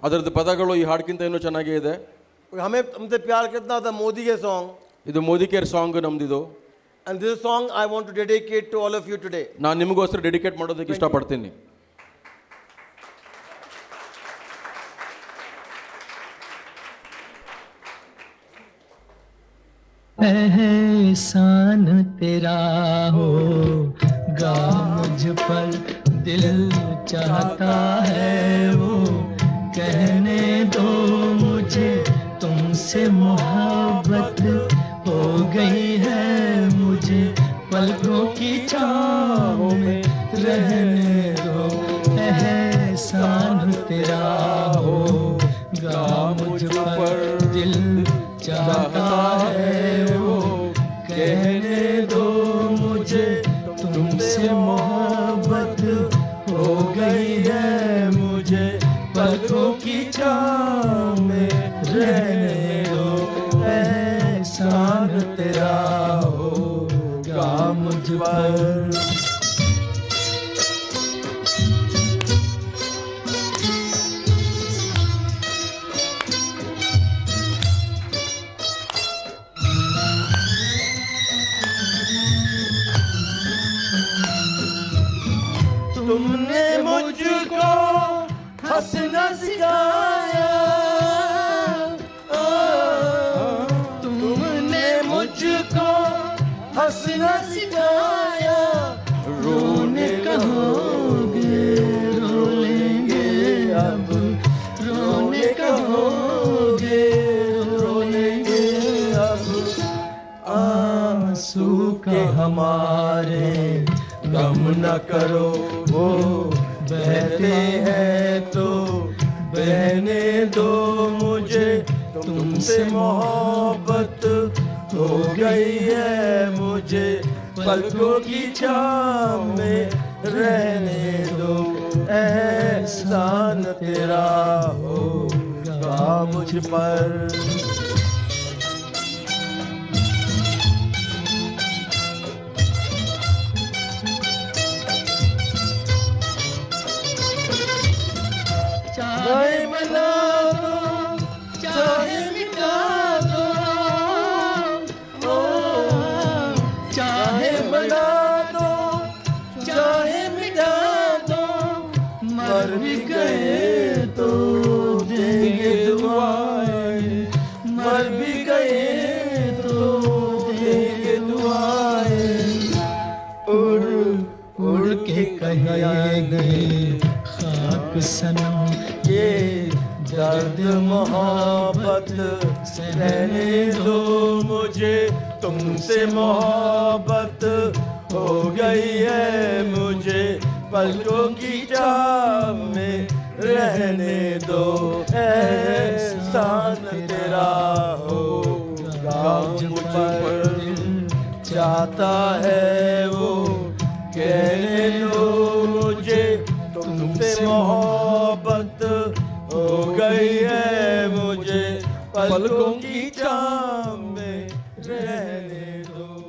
ಅದರದ್ದು ಪದಗಳು ಈ ಹಾಡ್ಕಿಂತ ಇನ್ನೂ ಚೆನ್ನಾಗೇ ಇದೆ. ಹಮೇ ತುಮ್ಸೆ ಪ್ಯಾರ್ ಕಿತ್ನಾ ದ ಮೋದಿಗೆ ಸಾಂಗ್. ಇದು ಮೋದಿ ಕೇರ್ ಸಾಂಗ್ ನಮ್ದಿದು. And this song I want to dedicate to all of you today. ನಾನು ನಿಮಗೋಸ್ಕರ ಡೆಡಿಕೇಟ್ ಮಾಡೋದಕ್ಕೆ ಇಷ್ಟಪಡ್ತೀನಿ. एहसान तेरा होगा मुझ पर दिल चाहता है वो कहने दो मुझे तुमसे मोहब्बत हो गई है मुझे पलकों की छाँव में रहने दो एहसान तेरा होगा मुझ पर दिल चाहता है वो कहने दो मुझे तुमसे मोहब्बत हो गई है मुझे पलकों की छाँव में रहने दो एहसान तेरा होगा मुझ पर तुमने मुझको हंसना सिखाया तुमने मुझको हंसना सिखाया रोने कहोगे रो लेंगे अब रोने कहोगे रो लेंगे अब आंसू के हमारे गम न करो वो बहते हैं तो बहने दो मुझे तुमसे मोहब्बत हो गई है मुझे पलकों की छाँव में रहने दो एहसान तेरा होगा मुझ पर चाहे मना दो चाहे मिटा दो चाहे मना दो चाहे मिटा दो मर भी गए तो देंगे दुआएं मर भी गए तो देंगे दुआएं उड़ उड़ के कहेंगे खाक सनम ये दर्द मोहब्बत रहने दो मुझे तुमसे मोहब्बत हो गई है मुझे पलकों की छाँव में रहने दो एहसान तेरा होगा मुझ पर चाहता है वो पलकों की छाँव में रहने दो।